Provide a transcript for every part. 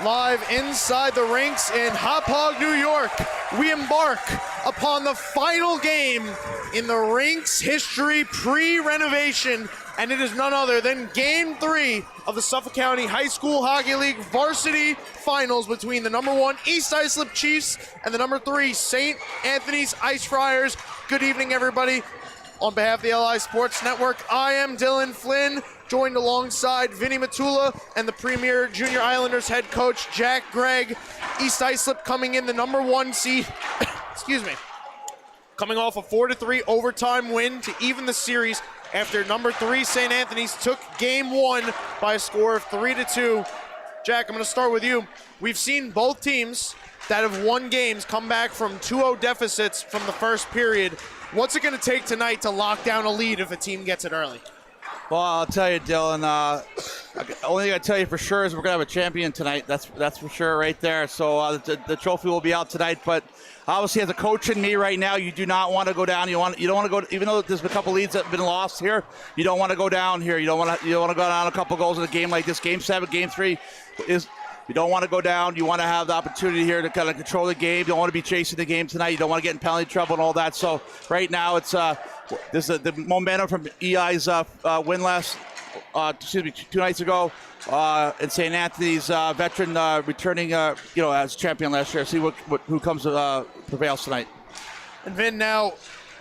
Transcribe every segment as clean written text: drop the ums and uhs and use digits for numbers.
live inside the rinks in Hauppauge, New York. We embark upon the final game in the rink's history pre-renovation, and it is none other than Game 3 of the Suffolk County High School Hockey League Varsity Finals between the number 1 East Islip Chiefs and the number 3 St. Anthony's Ice Friars. Good evening, everybody. On behalf of the LI Sports Network, I am Dylan Flynn, joined alongside Vinny Matula and the Premier Junior Islanders head coach Jack Gregg. East Islip coming in the number 1 seed, excuse me, coming off a 4-3 overtime win to even the series after number 3 St. Anthony's took game 1 by a score of 3-2. Jack, I'm going to start with you. We've seen both teams that have won games come back from 2-0 deficits from the first period. What's it going to take tonight to lock down a lead if a team gets it early? Well, I'll tell you, Dylan, only thing I tell you for sure is we're going to have a champion tonight. That's for sure right there. So the trophy will be out tonight. But obviously, as a coach in me right now, you do not want to go down. You don't want to go, even though there's been a couple leads that have been lost here, you don't want to go down here. You don't want to go down a couple goals in a game like this. Game 7, Game 3 is. You don't want to go down. You want to have the opportunity here to kind of control the game. You don't want to be chasing the game tonight. You don't want to get in penalty trouble and all that. So right now, it's this is the momentum from EI's win two nights ago, and St. Anthony's veteran returning, as champion last year. See who prevails tonight. And Vin, now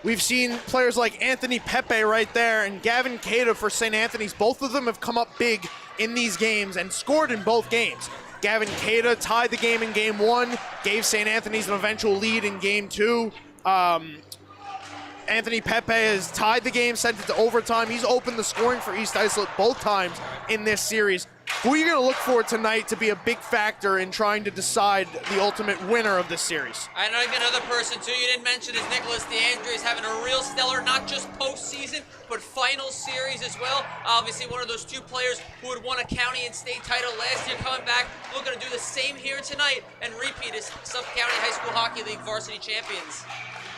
we've seen players like Anthony Pepe right there and Gavin Cada for St. Anthony's. Both of them have come up big in these games and scored in both games. Gavin Cada tied the game in Game 1, gave St. Anthony's an eventual lead in Game 2. Anthony Pepe has tied the game, sent it to overtime. He's opened the scoring for East Islip both times in this series. Who are you going to look for tonight to be a big factor in trying to decide the ultimate winner of this series? I know another person, too, you didn't mention is Nicholas DeAndre. Is having a real stellar, not just postseason, but final series as well. Obviously, one of those 2 players who had won a county and state title last year coming back, looking to do the same here tonight and repeat as Suffolk County High School Hockey League varsity champions.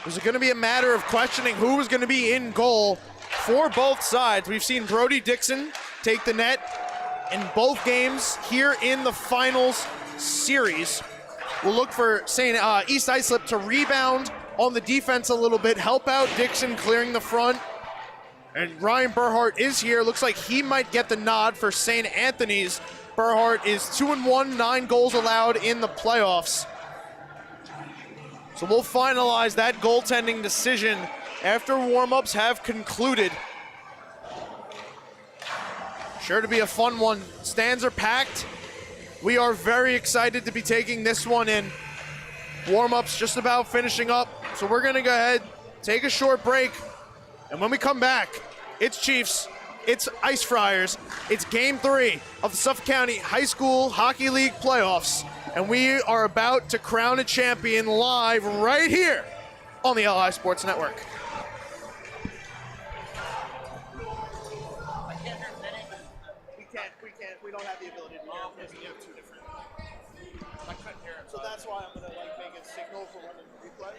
Is it going to be a matter of questioning who is going to be in goal for both sides? We've seen Brody Dixon take the net in both games here in the finals series. We'll look for East Islip to rebound on the defense a little bit, help out Dixon clearing the front. And Ryan Burhart is here. Looks like he might get the nod for St. Anthony's. Burhart is 2-1, 9 goals allowed in the playoffs. So we'll finalize that goaltending decision after warm-ups have concluded. Sure to be a fun one. Stands are packed. We are very excited to be taking this one in. Warm-ups just about finishing up. So we're going to go ahead, take a short break. And when we come back, it's Chiefs, it's Ice Friars, it's Game 3 of the Suffolk County High School Hockey League playoffs. And we are about to crown a champion live right here on the LI Sports Network. We don't have the ability to hear him because we have 2 different. I couldn't hear him, so that's why I'm going to make a signal for when the replay.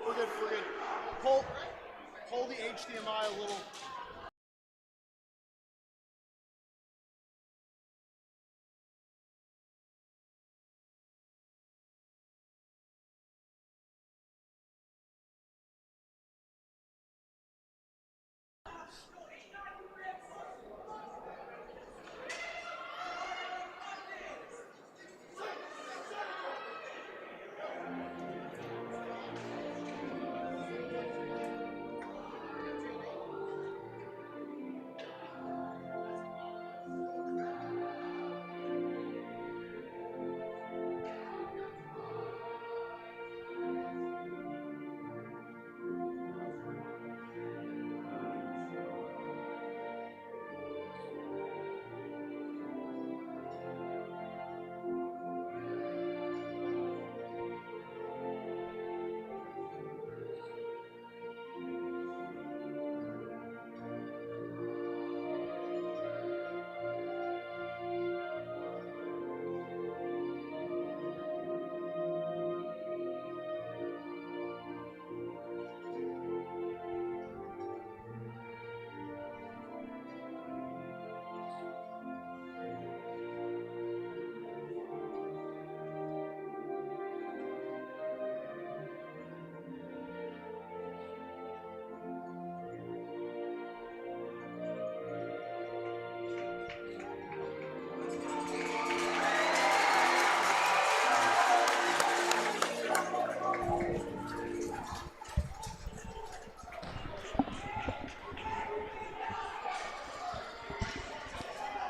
We're good. Pull the HDMI a little.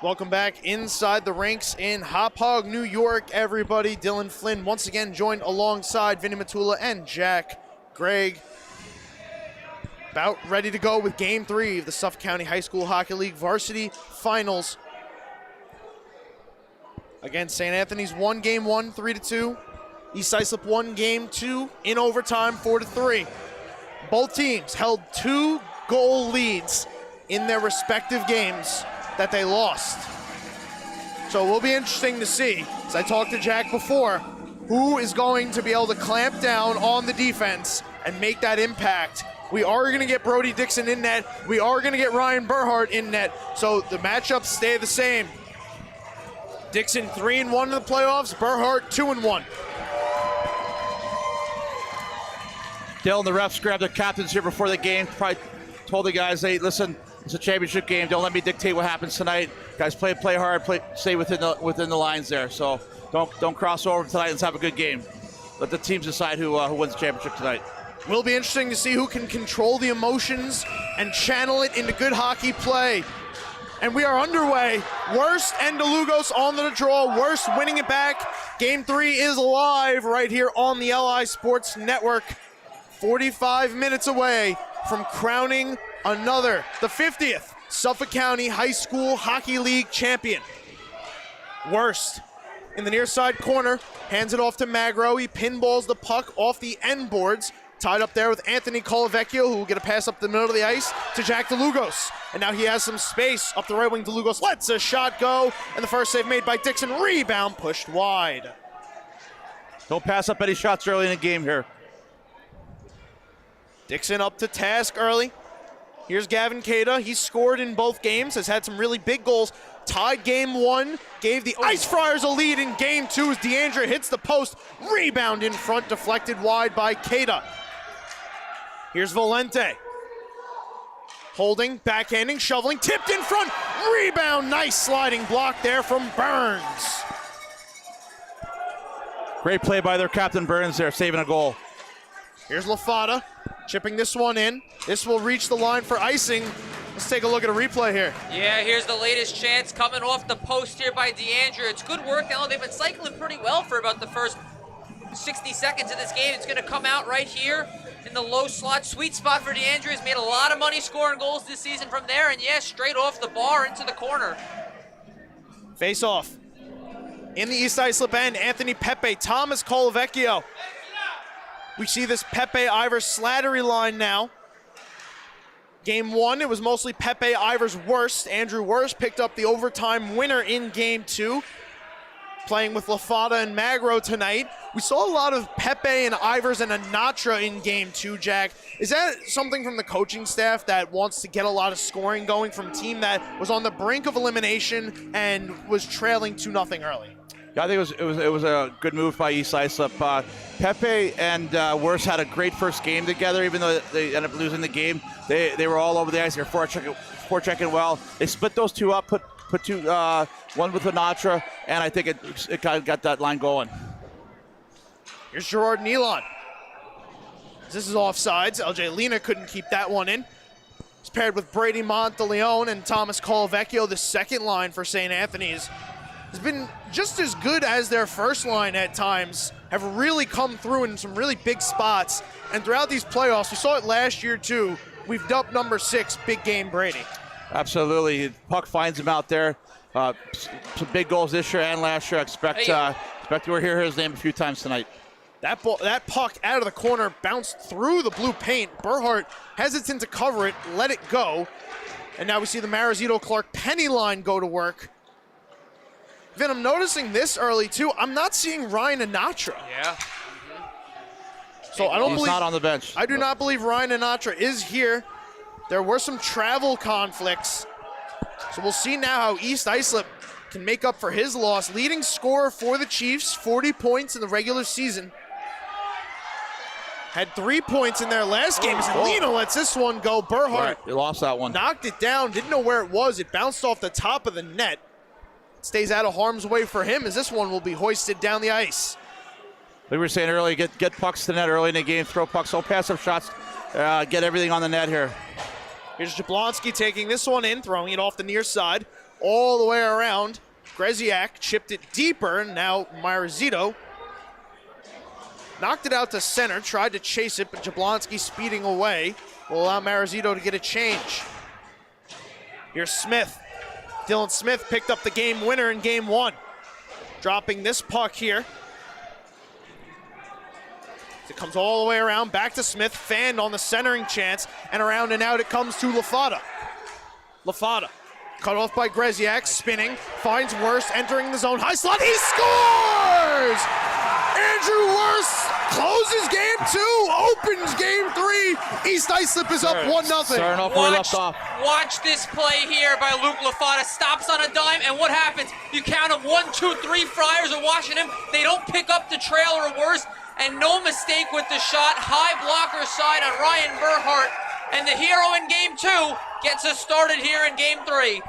Welcome back inside the rinks in Hop Hog, New York, everybody. Dylan Flynn once again joined alongside Vinny Matula and Jack Gregg. About ready to go with Game 3 of the Suffolk County High School Hockey League Varsity Finals. Again, St. Anthony's won Game 1, 3-2. East Islip won Game 2 in overtime, 4-3. Both teams held 2-goal leads in their respective games that they lost. So it will be interesting to see, as I talked to Jack before, who is going to be able to clamp down on the defense and make that impact. We are going to get Brody Dixon in net. We are going to get Ryan Burhart in net. So the matchups stay the same. Dixon 3-1 in the playoffs, Burhart 2-1. Dylan, the refs grabbed their captains here before the game. Probably told the guys, hey, listen, it's a championship game. Don't let me dictate what happens tonight. Guys, play hard, stay within the lines there. So don't cross over tonight. Let's have a good game. Let the teams decide who wins the championship tonight. Will be interesting to see who can control the emotions and channel it into good hockey play. And we are underway. Worst and DeLugos on the draw. Worst winning it back. Game 3 is live right here on the LI Sports Network. 45 minutes away from crowning the 50th Suffolk County High School Hockey League champion. Worst in the near side corner, hands it off to Magro. He pinballs the puck off the end boards. Tied up there with Anthony Colavecchio, who will get a pass up the middle of the ice to Jack DeLugos. And now he has some space up the right wing. DeLugos lets a shot go, and the first save made by Dixon. Rebound pushed wide. Don't pass up any shots early in the game here. Dixon up to task early. Here's Gavin Cada. He's scored in both games, has had some really big goals. Tied Game 1, gave the Ice Friars a lead in Game 2 as DeAndre hits the post. Rebound in front, deflected wide by Cada. Here's Valente. Holding, backhanding, shoveling, tipped in front. Rebound, nice sliding block there from Burns. Great play by their captain Burns there, saving a goal. Here's LaFada, chipping this one in. This will reach the line for icing. Let's take a look at a replay here. Yeah, here's the latest chance coming off the post here by DeAndre. It's good work now. They've been cycling pretty well for about the first 60 seconds of this game. It's going to come out right here in the low slot. Sweet spot for DeAndre. He's made a lot of money scoring goals this season from there. And yeah, straight off the bar into the corner. Face off. In the East Islip end, Anthony Pepe, Thomas Colavecchio. We see this Pepe-Ivers Slattery line now. Game 1, it was mostly Pepe-Ivers Worst. Andrew Worst picked up the overtime winner in Game 2. Playing with LaFada and Magro tonight. We saw a lot of Pepe and Ivers and Anatra in Game 2, Jack. Is that something from the coaching staff that wants to get a lot of scoring going from a team that was on the brink of elimination and was trailing 2-0 early? Yeah, I think it was a good move by East Islip. Pepe and Worst had a great first game together, even though they ended up losing the game. They were all over the ice. They were forechecking well. They split those two up, put one with Anatra, and I think it got that line going. Here's Gerard Nealon. This is offsides. LJ Lena couldn't keep that one in. It's paired with Brady Monteleone and Thomas Colavecchio. The second line for St. Anthony's has been just as good as their first line at times, have really come through in some really big spots. And throughout these playoffs, we saw it last year too, we've dubbed number 6, Big Game Brady. Absolutely. Puck finds him out there. Some big goals this year and last year. Expect to hear his name a few times tonight. That puck out of the corner bounced through the blue paint. Burhart hesitant to cover it, let it go. And now we see the Marizito-Clark Penny line go to work. Vin, I'm noticing this early too. I'm not seeing Ryan Anatra. Yeah. So I don't He's believe not on the bench. I do not believe Ryan Anatra is here. There were some travel conflicts. So we'll see now how East Islip can make up for his loss. Leading scorer for the Chiefs, 40 points in the regular season. Had 3 points in their last game. Lena lets this one go. Burhart Right, he lost that one. knocked it down, didn't know where it was. It bounced off the top of the net. Stays out of harm's way for him as this one will be hoisted down the ice. We were saying earlier, get pucks to the net early in the game, throw pucks, don't pass up shots, get everything on the net here. Here's Jablonski taking this one in, throwing it off the near side, all the way around. Greziak chipped it deeper, and now Marizito knocked it out to center, tried to chase it, but Jablonski speeding away will allow Marizito to get a change. Here's Smith. Dylan Smith picked up the game winner in game 1. Dropping this puck here. It comes all the way around, back to Smith, fanned on the centering chance, and around and out it comes to Lafada. Lafada, cut off by Greziak, spinning, finds Worst, entering the zone, high slot, he scores! Andrew Worst closes game 2, opens game 3. East Islip is up 1-0. Starting off where we left off. Watch this play here by Luke Lafada. Stops on a dime, and what happens? You count them 1, 2, 3 Friars are watching him. They don't pick up the trail or worse, and no mistake with the shot. High blocker side on Ryan Burhart, and the hero in game 2 gets us started here in game 3.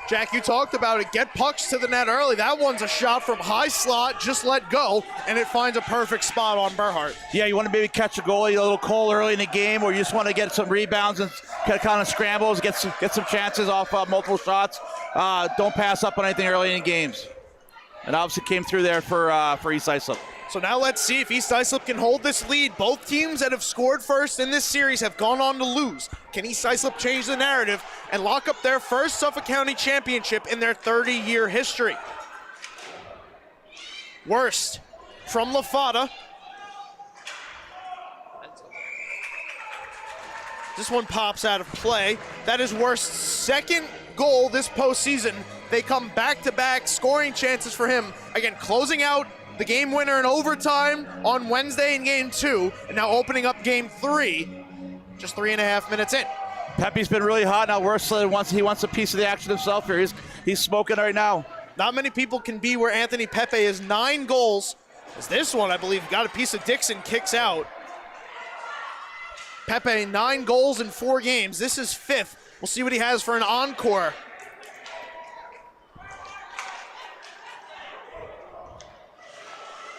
Jack, you talked about it. Get pucks to the net early. That one's a shot from high slot, just let go, and it finds a perfect spot on Burhart. Yeah, you want to maybe catch a goalie a little cold early in the game, or you just want to get some rebounds and kind of scrambles, get some chances off multiple shots. Don't pass up on anything early in games. And obviously came through there for East Islip. So now let's see if East Islip can hold this lead. Both teams that have scored first in this series have gone on to lose. Can East Islip change the narrative and lock up their first Suffolk County championship in their 30-year history? Worst from Lafada. This one pops out of play. That is Worst's second goal this postseason. They come back-to-back scoring chances for him. Again, closing out the game winner in overtime on Wednesday in game 2, and now opening up game 3, just 3.5 minutes in. Pepe's been really hot now. Worst he wants a piece of the action himself here. He's smoking right now. Not many people can be where Anthony Pepe is. 9 goals. As this one, I believe, got a piece of Dixon, kicks out. Pepe, 9 goals in 4 games. This is 5th. We'll see what he has for an encore.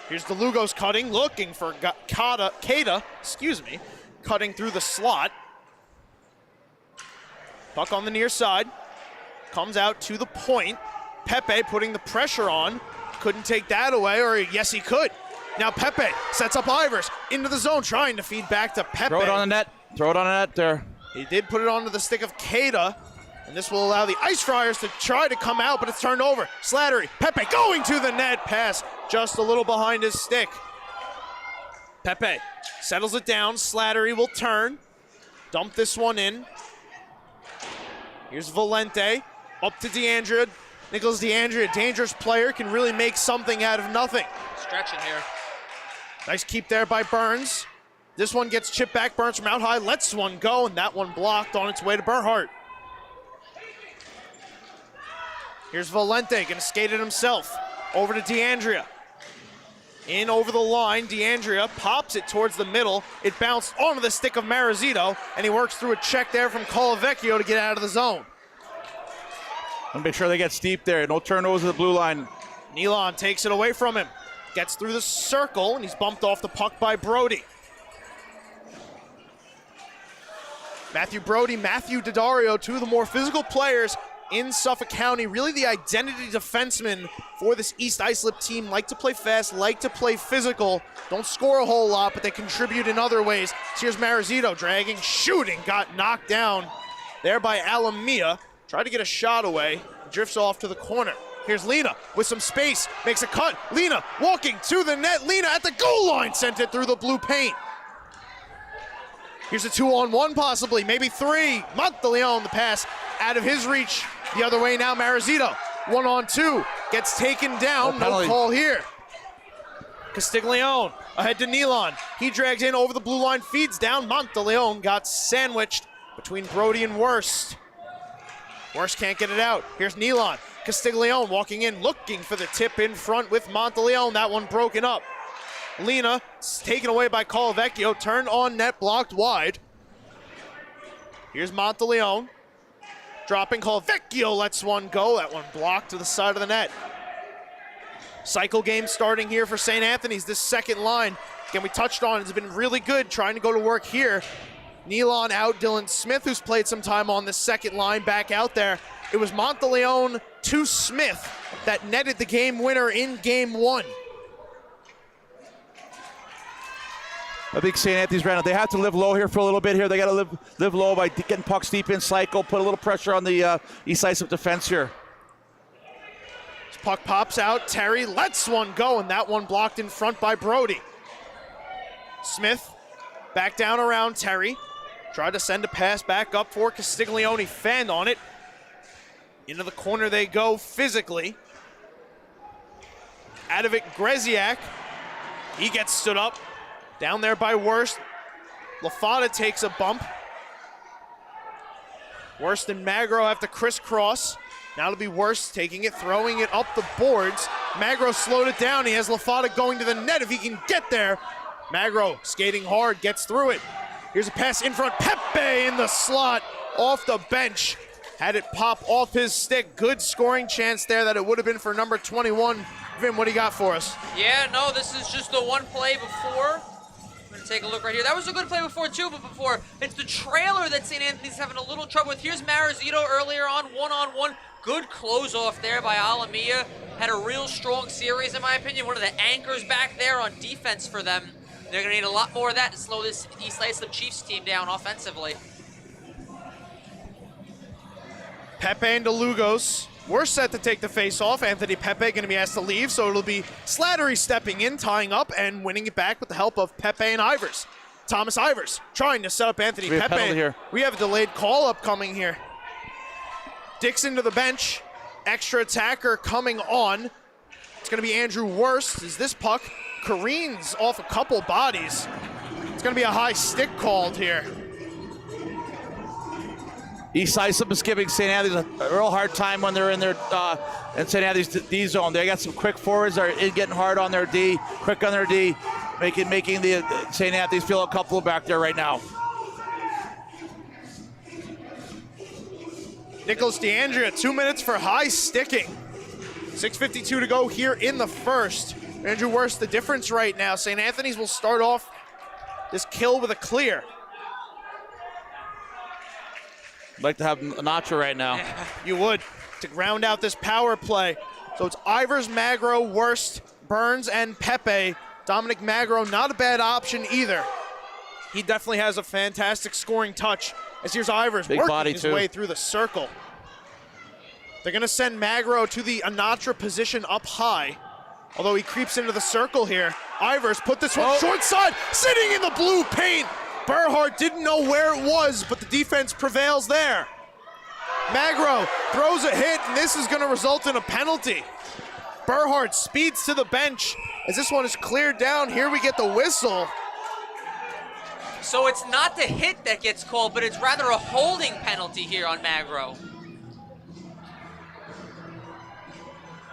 Here's DeLugos cutting, looking for Keita, cutting through the slot. Puck on the near side, comes out to the point. Pepe putting the pressure on, couldn't take that away, or yes he could. Now Pepe sets up Ivers into the zone, trying to feed back to Pepe. Throw it on the net, there. He did put it onto the stick of Keita, and this will allow the Ice Friars to try to come out, but it's turned over. Slattery, Pepe going to the net, pass just a little behind his stick. Pepe settles it down, Slattery will turn, dump this one in. Here's Valente, up to DeAndrea. Nicholas DeAndrea, dangerous player, can really make something out of nothing. Stretching here. Nice keep there by Burns. This one gets chipped back, Burns from out high, lets one go, and that one blocked on its way to Burhart. Here's Valente, gonna skate it himself. Over to DeAndrea. In over the line, DeAndrea pops it towards the middle. It bounced onto the stick of Marizito, and he works through a check there from Colavecchio to get out of the zone. And make sure they get steep there. No turnovers at the blue line. Nealon takes it away from him. Gets through the circle, and he's bumped off the puck by Brody. Matthew Brody, Matthew Daddario, 2 of the more physical players in Suffolk County, really the identity defensemen for this East Islip team. Like to play fast, like to play physical, don't score a whole lot, but they contribute in other ways. So here's Marizito dragging, shooting, got knocked down there by Alamia. Tried to get a shot away, drifts off to the corner. Here's Lena with some space, makes a cut. Lena walking to the net, Lena at the goal line, sent it through the blue paint. Here's a 2-on-1 possibly, maybe 3. Monteleone, the pass out of his reach. The other way now, Marizito. 1-on-2, gets taken down, no call here. Castiglione ahead to Nealon. He drags in over the blue line, feeds down. Monteleone got sandwiched between Brody and Worst. Worst can't get it out. Here's Nealon. Castiglione walking in, looking for the tip in front with Monteleone. That one broken up. Lena taken away by Colavecchio. Turned on net, blocked wide. Here's Monteleone. Dropping, Colavecchio lets one go. That one blocked to the side of the net. Cycle game starting here for St. Anthony's. This second line, again, we touched on, it's been really good trying to go to work here. Nealon out, Dylan Smith, who's played some time on the second line, back out there. It was Monteleone to Smith that netted the game winner in game one. I think St. Anthony's right now, they have to live low here for a little bit here. They got to live low by getting pucks deep in cycle, put a little pressure on the Islip defense here. This puck pops out, Terry lets one go, and that one blocked in front by Brody. Smith back down around Terry. Tried to send a pass back up for Castiglione, fanned on it. Into the corner they go physically. Out of it, Greziak. He gets stood up. Down there by Worst. LaFada takes a bump. Worst and Magro have to crisscross. Now it'll be Worst taking it, throwing it up the boards. Magro slowed it down. He has LaFada going to the net if he can get there. Magro skating hard, gets through it. Here's a pass in front. Pepe in the slot off the bench. Had it pop off his stick. Good scoring chance there that it would have been for number 21. Vin, what do you got for us? Yeah, no, this is just the one play before. I'm going to take a look right here. That was a good play before, too, but before, it's the trailer that St. Anthony's having a little trouble with. Here's Marizito earlier on, one-on-one. Good close off there by Alamia. Had a real strong series, in my opinion. One of the anchors back there on defense for them. They're going to need a lot more of that to slow this East Islip Chiefs team down offensively. Pepe and DeLugos. We're set to take the face-off. Anthony Pepe going to be asked to leave, so it'll be Slattery stepping in, tying up, and winning it back with the help of Pepe and Ivers. Thomas Ivers trying to set up Anthony We have Pepe. penalty here. We have a delayed call upcoming here. Dixon to the bench. Extra attacker coming on. It's going to be Andrew Worst as this puck careens off a couple bodies. It's going to be a high stick called here. East Islip is giving St. Anthony's a real hard time when they're in their in St. Anthony's D zone. They got some quick forwards that are getting hard on their D, quick on their D, making the St. Anthony's feel a couple back there right now. Nicholas DeAndrea, 2 minutes for high sticking. 6:52 to go here in the first. Andrew Worst, the difference right now. St. Anthony's will start off this kill with a clear. I'd like to have a nacho right now. You would, to round out this power play. So it's Ivers, Magro, Worst, Burns, and Pepe. Dominic Magro, not a bad option either. He definitely has a fantastic scoring touch. As here's Ivers Big working body his too. way through the circle. They're going to send Magro to the Anatra position up high. Although he creeps into the circle here. Ivers put this one short side, sitting in the blue paint. Berhardt didn't know where it was, but the defense prevails there. Magro throws a hit, and this is going to result in a penalty. Berhardt speeds to the bench. As this one is cleared down, here we get the whistle. So it's not the hit that gets called, but it's rather a holding penalty here on Magro.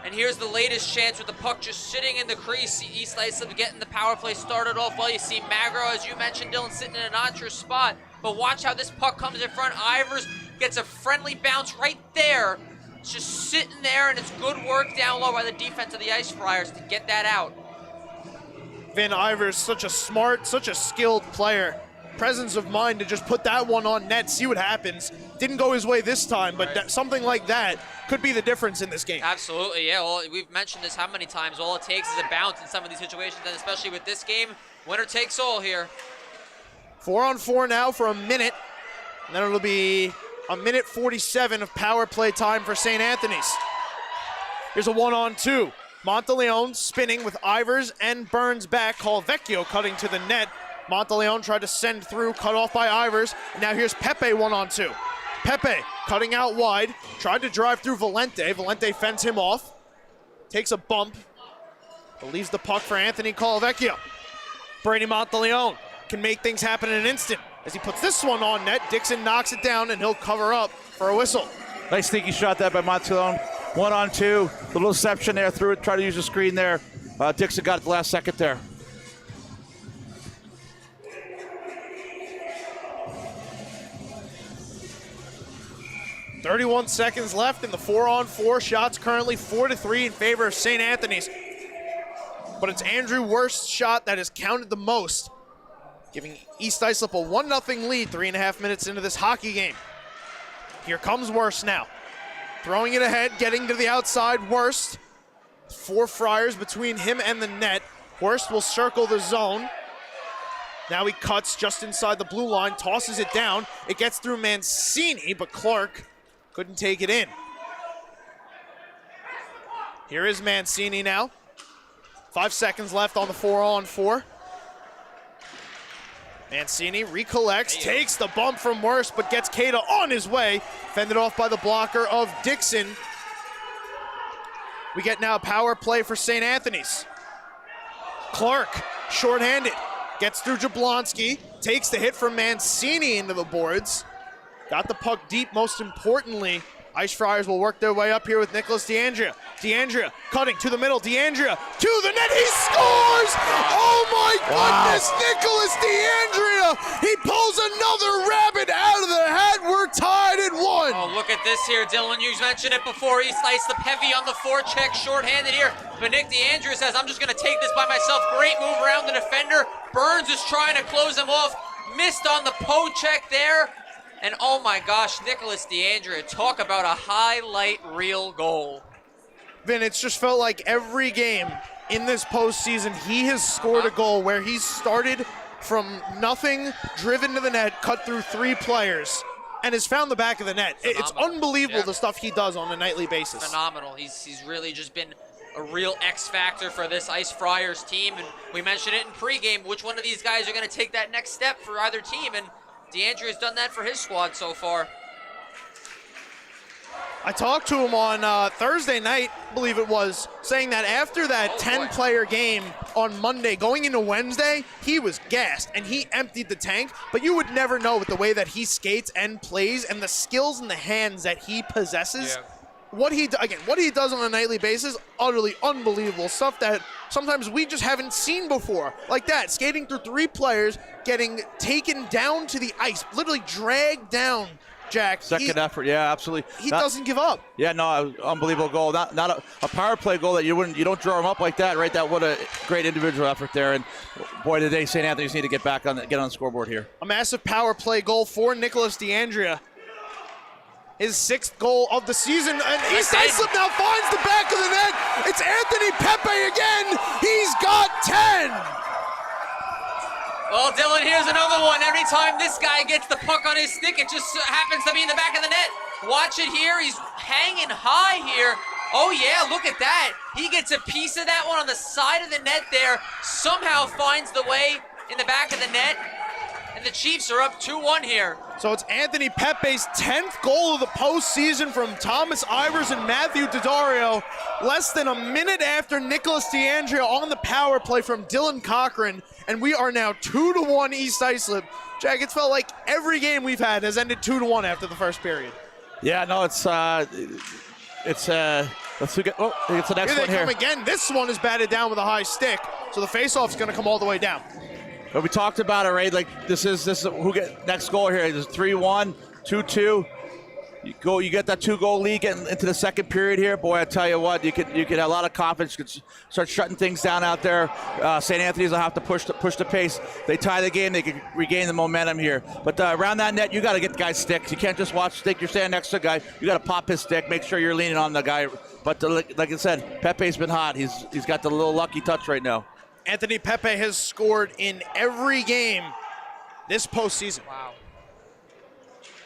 And here's the latest chance with the puck just sitting in the crease. East Islip getting the power play started off well. You see Magro, as you mentioned, Dylan, sitting in an Antra spot. But watch how this puck comes in front. Ivers gets a friendly bounce right there. It's just sitting there, and it's good work down low by the defense of the Ice Friars to get that out. Vin Ivers, such a smart, such a skilled player. Presence of mind to just put that one on net, see what happens. Didn't go his way this time, but something like that could be the difference in this game. Absolutely, yeah. Well, we've mentioned this how many times. All it takes is a bounce in some of these situations, and especially with this game, winner takes all here. 4-on-4 now for a minute, and then it'll be a minute 47 of power play time for St. Anthony's. Here's a 1-on-2. Monteleone spinning with Ivers and Burns back. Colvecchio cutting to the net. Monteleone tried to send through, cut off by Ivers. And now here's Pepe 1-on-2. Pepe cutting out wide, tried to drive through Valente. Valente fends him off, takes a bump, but leaves the puck for Anthony Colvecchio. Brady Monteleone can make things happen in an instant. As he puts this one on net, Dixon knocks it down, and he'll cover up for a whistle. Nice sneaky shot there by Monteleone. 1-on-2, little deception there, threw it, tried to use the screen there. Dixon got it the last second there. .31 seconds left in the 4-on-4. Shots currently 4-3 in favor of St. Anthony's. But it's Andrew Worst's shot that has counted the most. giving East Islip a 1-0 lead 3.5 minutes into this hockey game. Here comes Worst now. Throwing it ahead, getting to the outside, Worst. 4 Friars between him and the net. Worst will circle the zone. Now he cuts just inside the blue line, tosses it down. It gets through Mancini, but Clark couldn't take it in. Here is Mancini now. 5 seconds left on the 4-on-4. Mancini recollects, takes the bump from Worst, but gets Keita on his way. Fended off by the blocker of Dixon. We get now power play for St. Anthony's. Clark, shorthanded, gets through Jablonski, takes the hit from Mancini into the boards. Got the puck deep, most importantly. Ice Friars will work their way up here with Nicholas DeAndrea. DeAndrea cutting to the middle. DeAndrea to the net. He scores! Oh my goodness, Nicholas DeAndrea! He pulls another rabbit out of the hat. We're tied at 1. Oh, look at this here, Dylan. You mentioned it before. East Islip heavy on the forecheck, shorthanded here. But Nick DeAndrea says, I'm just going to take this by myself. Great move around the defender. Burns is trying to close him off. Missed on the poke-check there. And oh my gosh, Nicholas DeAndrea, talk about a highlight reel goal. Vin, it's just felt like every game in this postseason, he has scored a goal where he's started from nothing, driven to the net, cut through 3 players, and has found the back of the net. Phenomenal. It's unbelievable the stuff he does on a nightly basis. Phenomenal. He's really just been a real X factor for this Ice Friars team. And we mentioned it in pregame, which one of these guys are going to take that next step for either team. And DeAndrea's done that for his squad so far. I talked to him on Thursday night, I believe it was, saying that after that 10-player game on Monday, going into Wednesday, he was gassed and he emptied the tank, but you would never know with the way that he skates and plays and the skills in the hands that he possesses. Yeah. What he does on a nightly basis, utterly unbelievable stuff that sometimes we just haven't seen before. Like that, skating through 3 players, getting taken down to the ice, literally dragged down, Jack. Second effort, yeah, absolutely. He doesn't give up. Yeah, no, unbelievable goal. Not a power play goal that you don't draw him up like that, right? That what a great individual effort there. And boy, today St. Anthony's need to get on the scoreboard here. A massive power play goal for Nicholas DeAndrea. His 6th goal of the season, and East Islip now finds the back of the net. It's Anthony Pepe again. He's got 10. Well, Dylan, here's another one. Every time this guy gets the puck on his stick, it just happens to be in the back of the net. Watch it here. He's hanging high here. Oh, yeah, look at that. He gets a piece of that one on the side of the net there. Somehow finds the way in the back of the net. And the Chiefs are up 2-1 here. So it's Anthony Pepe's 10th goal of the postseason from Thomas Ivers and Matthew Daddario. Less than a minute after Nicholas DeAndrea on the power play from Dylan Cochran. And we are now 2-1 East Islip. Jack, it's felt like every game we've had has ended 2-1 after the first period. Yeah, no, it's let's get, oh, it's the next Here one they here. come again. This one is batted down with a high stick. So the faceoff's going to come all the way down. But we talked about it, right? Like this is who get next goal here. It's 3-1, 2-2. You get that 2-goal lead getting into the second period here. Boy, I tell you what, you could have a lot of confidence. You could start shutting things down out there. St. Anthony's will have to push the pace. They tie the game, they can regain the momentum here. But around that net, you got to get the guy's sticks. You can't just watch stick. You're standing next to the guy. You got to pop his stick. Make sure you're leaning on the guy. But like I said, Pepe's been hot. He's got the little lucky touch right now. Anthony Pepe has scored in every game this postseason. Wow.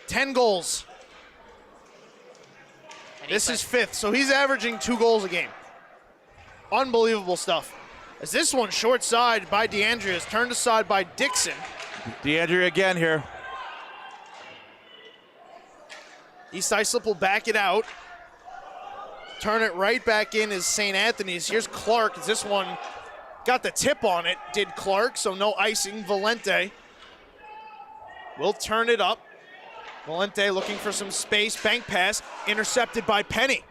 10 goals. This is 5th, so he's averaging 2 goals a game. Unbelievable stuff. As this one short side by DeAndrea is turned aside by Dixon. DeAndrea again here. East Islip will back it out. Turn it right back in is St. Anthony's. Here's Clark. This one got the tip on it, did Clark, so no icing. Valente will turn it up. Valente looking for some space. Bank pass, intercepted by Penny.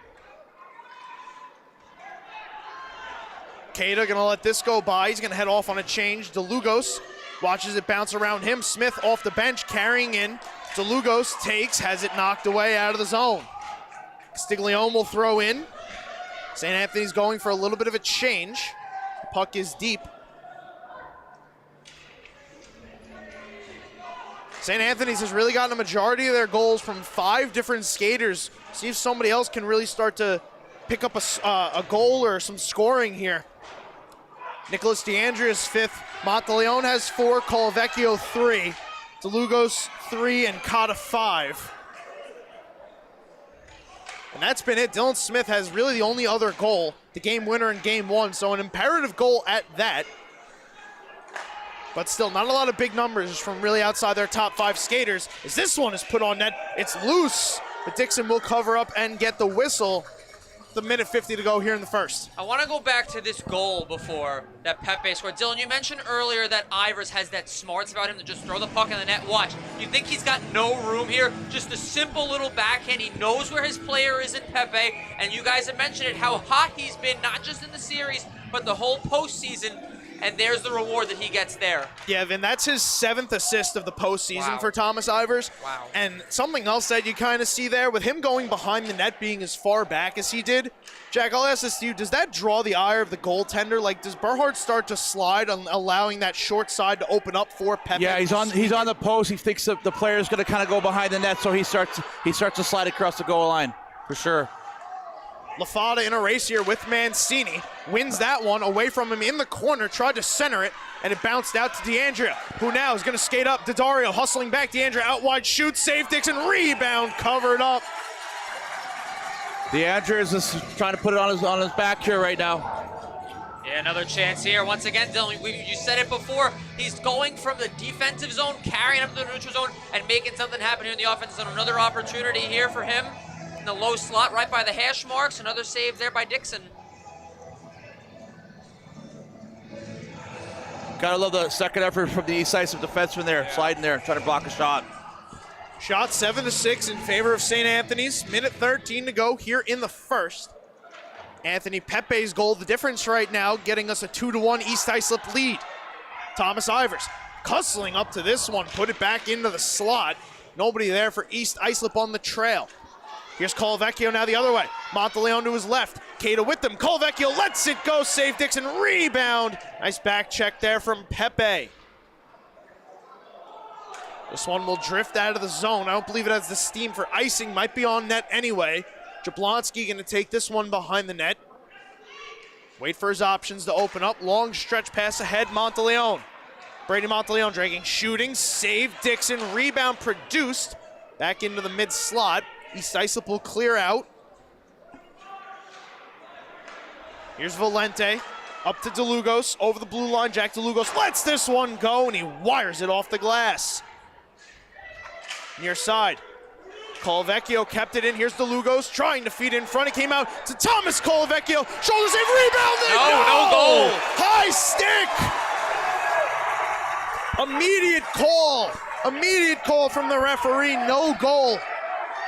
Keita gonna let this go by. He's gonna head off on a change. DeLugos watches it bounce around him. Smith off the bench, carrying in. DeLugos takes, has it knocked away out of the zone. Stiglione will throw in. St. Anthony's going for a little bit of a change. The puck is deep. St. Anthony's has really gotten a majority of their goals from 5 different skaters. See if somebody else can really start to pick up a goal or some scoring here. Nicholas DeAndrea's 5th. Monteleone has 4, Colavecchio 3, DeLugos 3, and Cotta 5. And that's been it. Dylan Smith has really the only other goal, the game winner in game 1, so an imperative goal at that. But still, not a lot of big numbers from really outside their top 5 skaters. As this one is put on net, it's loose, but Dixon will cover up and get the whistle. The minute 50 to go here in the first. I want to go back to this goal before that Pepe scored. Dylan, you mentioned earlier that Ivers has that smarts about him to just throw the puck in the net. Watch. You think he's got no room here? Just a simple little backhand. He knows where his player is in Pepe, and you guys have mentioned it, how hot he's been, not just in the series, but the whole postseason. And there's the reward that he gets there. Yeah, Vin, that's his 7th assist of the postseason for Thomas Ivers. Wow. And something else that you kind of see there, with him going behind the net, being as far back as he did, Jack, I'll ask this to you, does that draw the ire of the goaltender? Like, does Berhard start to slide on allowing that short side to open up for Pepe? Yeah, he's on the post. He thinks the player's going to kind of go behind the net, so he starts to slide across the goal line, for sure. LaFada in a race here with Mancini. Wins that one away from him in the corner. Tried to center it, and it bounced out to DeAndrea, who now is going to skate up. Daddario hustling back. DeAndrea out wide, shoots, save Dixon, rebound, covered up. DeAndrea is just trying to put it on his back here right now. Yeah, another chance here. Once again, Dylan, you said it before. He's going from the defensive zone, carrying up to the neutral zone, and making something happen here in the offensive zone. Another opportunity here for him. The low slot right by the hash marks. Another save there by Dixon. Gotta love the second effort from the decisive defenseman there, sliding there, trying to block a shot. Shot 7-6 in favor of St. Anthony's. Minute 13 to go here in the first. Anthony Pepe's goal, the difference right now, getting us a 2-1 East Islip lead. Thomas Ivers hustling up to this one, put it back into the slot. Nobody there for East Islip on the trail. Here's Colavecchio now the other way. Monteleone to his left. Cato with them. Colavecchio lets it go. Save Dixon. Rebound. Nice back check there from Pepe. This one will drift out of the zone. I don't believe it has the steam for icing. Might be on net anyway. Jablonski going to take this one behind the net. Wait for his options to open up. Long stretch pass ahead. Monteleone. Brady Monteleone dragging, shooting. Save Dixon. Rebound produced. Back into the mid slot. East Islip will clear out. Here's Valente, up to DeLugos, over the blue line. Jack DeLugos lets this one go, and he wires it off the glass. Near side. Colavecchio kept it in. Here's DeLugos trying to feed in front. It came out to Thomas Colavecchio. Shoulder save, rebound, and no goal. High stick. Immediate call from the referee, no goal.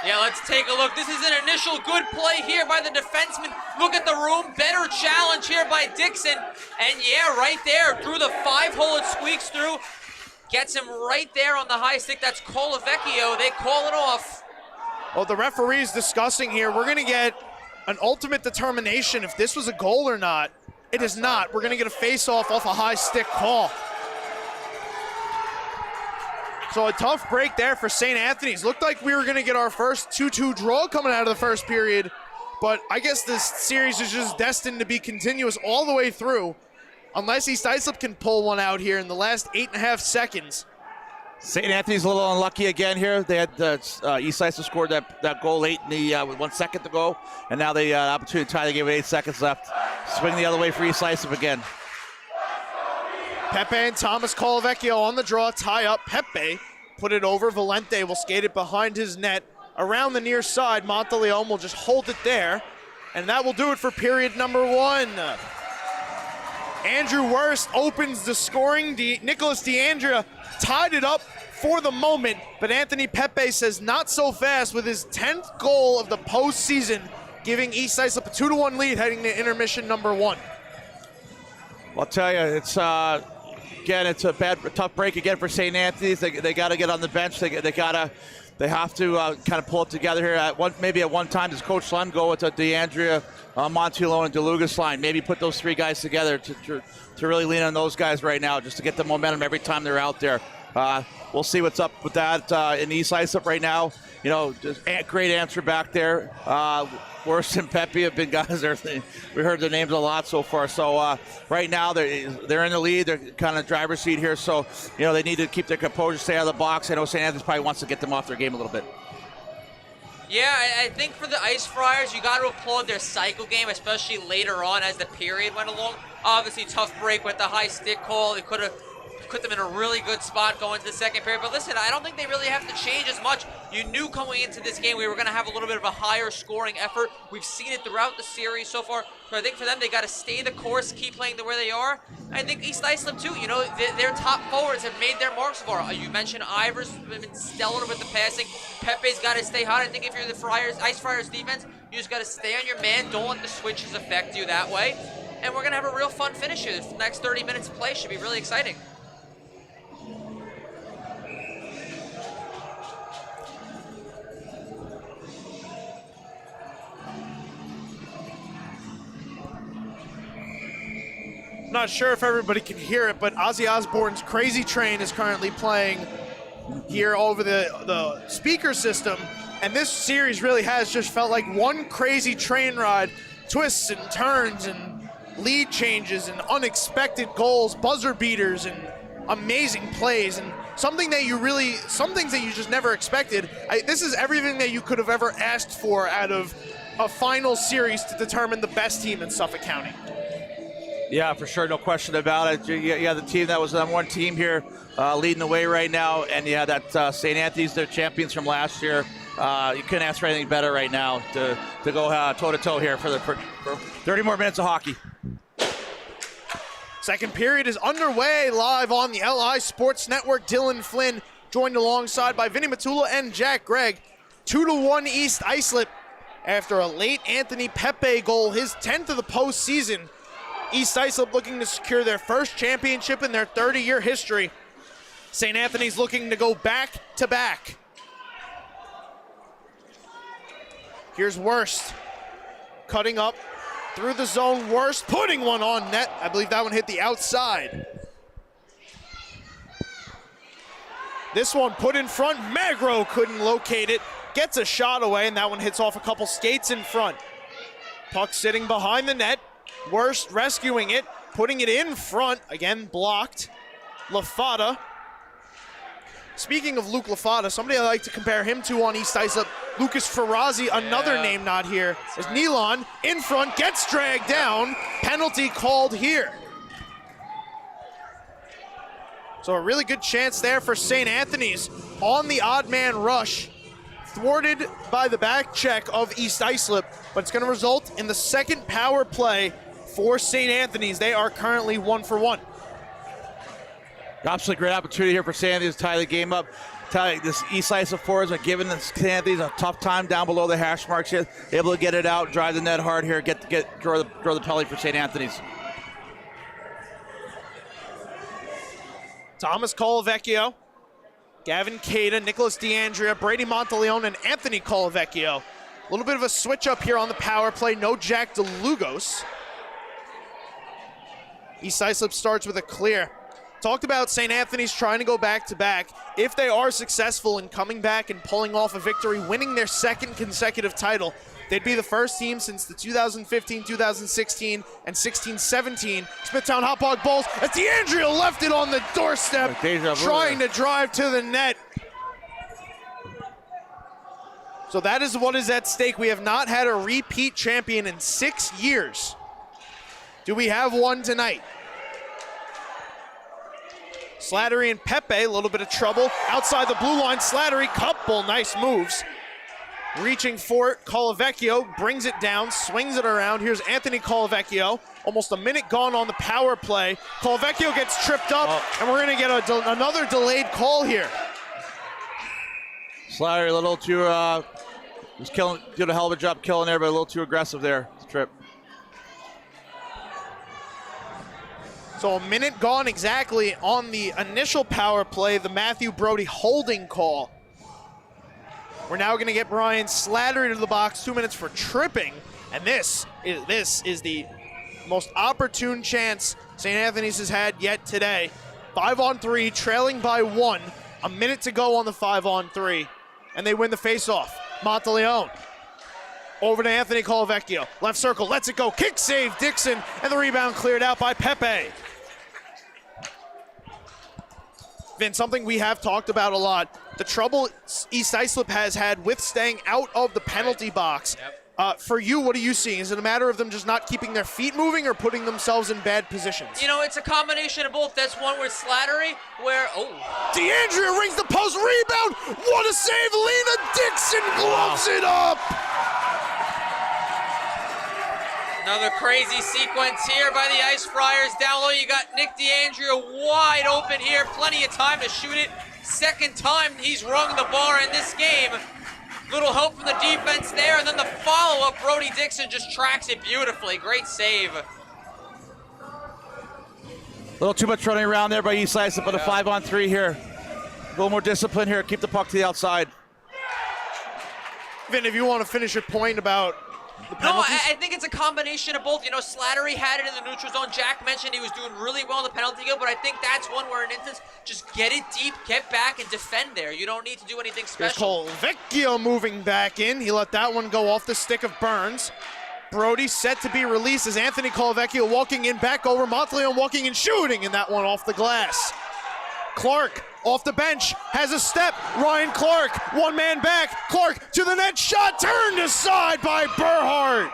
Yeah, let's take a look. This is an initial good play here by the defenseman. Look at the room. Better challenge here by Dixon. And yeah, right there, through the 5-hole it squeaks through. Gets him right there on the high stick. That's Colavecchio. They call it off. Well, the referee's discussing here. We're going to get an ultimate determination if this was a goal or not. It is not. We're going to get a face-off off a high stick call. So a tough break there for St. Anthony's. Looked like we were going to get our first 2-2 draw coming out of the first period, but I guess this series is just destined to be continuous all the way through, unless East Islip can pull one out here in the last 8.5 seconds. St. Anthony's a little unlucky again here. They had East Islip scored that goal late in the with 1 second to go, and now they opportunity to tie. They gave it 8 seconds left. Swing the other way for East Islip again. Pepe and Thomas Colavecchio on the draw, tie up. Pepe put it over. Valente will skate it behind his net. Around the near side, Monteleone will just hold it there. And that will do it for period number 1. Andrew Wurst opens the scoring. Nicholas DeAndrea tied it up for the moment, but Anthony Pepe says not so fast with his 10th goal of the postseason, giving East Islip a 2-1 lead heading to intermission number 1. I'll tell you, it's again, it's a tough break again for St. Anthony's. They got to get on the bench. They have to kind of pull it together here. Maybe at one time, does Coach Lund go with DeAndrea, Monteleone, and DeLugos line? Maybe put those 3 guys together to really lean on those guys right now, just to get the momentum every time they're out there. we'll see what's up with that in East Islip right now. You know, just great answer back there. Worse than Pepe have been guys. We heard their names a lot so far. So right now they're in the lead. They're kind of driver's seat here. So you know they need to keep their composure, stay out of the box. I know St. Anthony's probably wants to get them off their game a little bit. Yeah, I think for the Ice Friars, you got to applaud their cycle game, especially later on as the period went along. Obviously, tough break with the high stick call. It could have put them in a really good spot going to the second period. But listen, I don't think they really have to change as much. You knew coming into this game we were going to have a little bit of a higher scoring effort. We've seen it throughout the series so far. So I think for them, they got to stay the course, keep playing the way they are. I think East Islip too. You know, their top forwards have made their marks for. You mentioned Ivers been stellar with the passing. Pepe's got to stay hot. I think if you're the Friars, Ice Friars defense, you just got to stay on your man. Don't let the switches affect you that way. And we're going to have a real fun finish here. The next 30 minutes of play should be really exciting. Not sure if everybody can hear it, but Ozzy Osbourne's Crazy Train is currently playing here over the speaker system. And this series really has just felt like one crazy train ride. Twists and turns and lead changes and unexpected goals, buzzer beaters and amazing plays. And some things that you just never expected. This is everything that you could have ever asked for out of a final series to determine the best team in Suffolk County. Yeah, for sure, no question about it. Yeah, the team that was the number one team here leading the way right now. And yeah, that St. Anthony's, their champions from last year. You couldn't ask for anything better right now to go toe-to-toe here for 30 more minutes of hockey. Second period is underway live on the LI Sports Network. Dylan Flynn joined alongside by Vinny Matula and Jack Gregg. 2-1 East Islip after a late Anthony Pepe goal, his 10th of the postseason. East Islip looking to secure their first championship in their 30-year history. St. Anthony's looking to go back-to-back. Here's Worst, cutting up through the zone. Worst putting one on net. I believe that one hit the outside. This one put in front. Magro couldn't locate it. Gets a shot away, and that one hits off a couple skates in front. Puck sitting behind the net. Worst rescuing it, putting it in front. Again, blocked. Lafada. Speaking of Luke Lafada, somebody I like to compare him to on East Islip, Lucas Ferrazzi, another name not here. As Nealon in front, gets dragged down. Penalty called here. So a really good chance there for St. Anthony's on the odd man rush. Thwarted by the back check of East Islip, but it's going to result in the second power play for St. Anthony's. They are currently 1-for-1. Absolutely great opportunity here for St. Anthony's to tie the game up. This East Islip forwards are giving the St. Anthony's a tough time down below the hash marks here. Able to get it out, drive the net hard here, draw the penalty for St. Anthony's. Thomas Colavecchio, Gavin Cada, Nicholas DeAndrea, Brady Monteleone, and Anthony Colavecchio. A little bit of a switch up here on the power play. No Jack DeLugos. East Islip starts with a clear. Talked about St. Anthony's trying to go back-to-back. If they are successful in coming back and pulling off a victory, winning their second consecutive title, they'd be the first team since the 2015, 2016, and 16-17 Smithtown Hauppauge Bulls as DeAndrea left it on the doorstep, trying to drive to the net. So that is what is at stake. We have not had a repeat champion in 6 years. Do we have one tonight? Slattery and Pepe, a little bit of trouble. Outside the blue line, Slattery, couple nice moves. Reaching for it, Colavecchio brings it down, swings it around. Here's Anthony Colavecchio. Almost a minute gone on the power play. Colavecchio gets tripped up, and we're gonna get another delayed call here. Slattery a little too, did a hell of a job killing there, but a little too aggressive there, trip. So a minute gone exactly on the initial power play, the Matthew Brody holding call. We're now going to get Brian Slattery to the box, 2 minutes for tripping, and this is the most opportune chance St. Anthony's has had yet today. 5-on-3, trailing by 1. A minute to go on the 5-on-3, and they win the faceoff. Monteleone over to Anthony Colavecchio. Left circle, lets it go. Kick save, Dixon, and the rebound cleared out by Pepe. Vin, something we have talked about a lot, the trouble East Islip has had with staying out of the penalty box. For you, what are you seeing? Is it a matter of them just not keeping their feet moving or putting themselves in bad positions? You know, it's a combination of both. That's one where Slattery, DeAndrea rings the post, rebound. What a save, Lena Dixon gloves it up. Another crazy sequence here by the Ice Friars. Down low, you got Nick DeAndrea wide open here. Plenty of time to shoot it. Second time he's rung the bar in this game. Little help from the defense there, and then the follow-up, Brody Dixon just tracks it beautifully. Great save. A little too much running around there by East Islip, but a 5-on-3 here. A little more discipline here. Keep the puck to the outside. Vin, if you want to finish your point about the No, penalties. I think it's a combination of both. You know, Slattery had it in the neutral zone. Jack mentioned he was doing really well in the penalty kill, but I think that's one where, in instance, just get it deep, get back, and defend there. You don't need to do anything special. Here's Colavecchio moving back in. He let that one go off the stick of Burns. Brody set to be released as Anthony Colavecchio walking in, back over. Monteleone walking and shooting, and that one off the glass. Clark off the bench, has a step. Ryan Clark, one man back. Clark to the net, shot turned aside by Burhart.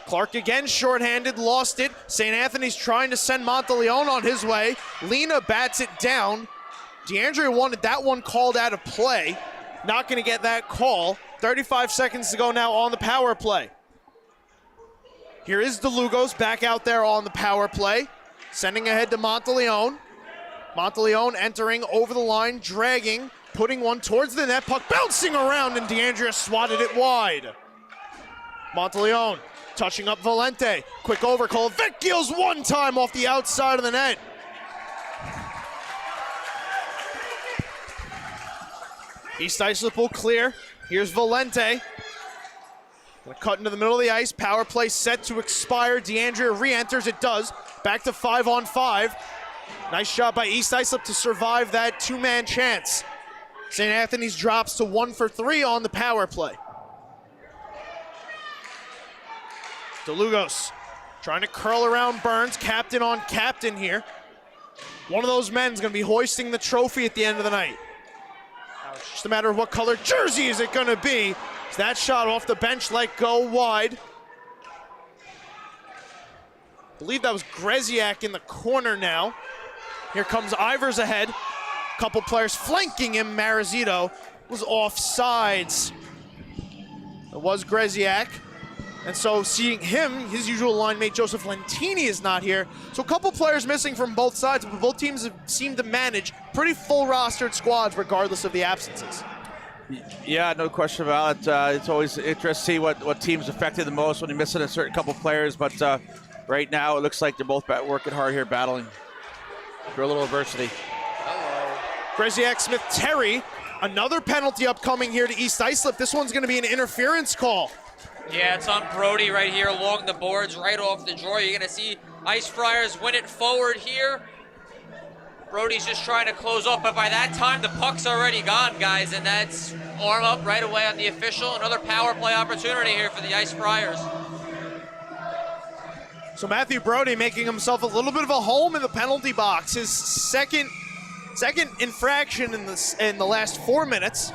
Clark again shorthanded, lost it. St. Anthony's trying to send Monteleone on his way. Lena bats it down. DeAndrea wanted that one called out of play. Not going to get that call. 35 seconds to go now on the power play. Here is DeLugos back out there on the power play. Sending ahead to Monteleone. Monteleone entering over the line, dragging, putting one towards the net, puck bouncing around, and DeAndrea swatted it wide. Monteleone touching up Valente. Quick over, Colavecchio's one time off the outside of the net. East Islip will clear. Here's Valente. Gonna cut into the middle of the ice. Power play set to expire. DeAndrea re-enters. It does. Back to 5-on-5. Nice job by East Islip to survive that two-man chance. St. Anthony's drops to 1 for 3 on the power play. DeLugos trying to curl around Burns. Captain on captain here. One of those men's gonna be hoisting the trophy at the end of the night. Just a matter of what color jersey is it gonna be. That shot off the bench let go wide. I believe that was Greziak in the corner now. Here comes Ivers ahead. Couple players flanking him. Marizito was offsides. It was Greziak. And so seeing him, his usual line mate Joseph Lentini is not here. So a couple players missing from both sides, but both teams have seemed to manage pretty full rostered squads regardless of the absences. Yeah, no question about it. It's always interesting to see what team's affected the most when you're missing a certain couple players, but right now it looks like they're both working hard here, battling for a little adversity. Greziak, Smith, Terry. Another penalty upcoming here to East Islip. This one's going to be an interference call. Yeah, it's on Brody right here along the boards, right off the draw. You're going to see Ice Friars win it forward here. Brody's just trying to close up, but by that time, the puck's already gone, guys, and that's arm up right away on the official. Another power play opportunity here for the Ice Friars. So Matthew Brody making himself a little bit of a home in the penalty box. His second infraction in the last 4 minutes.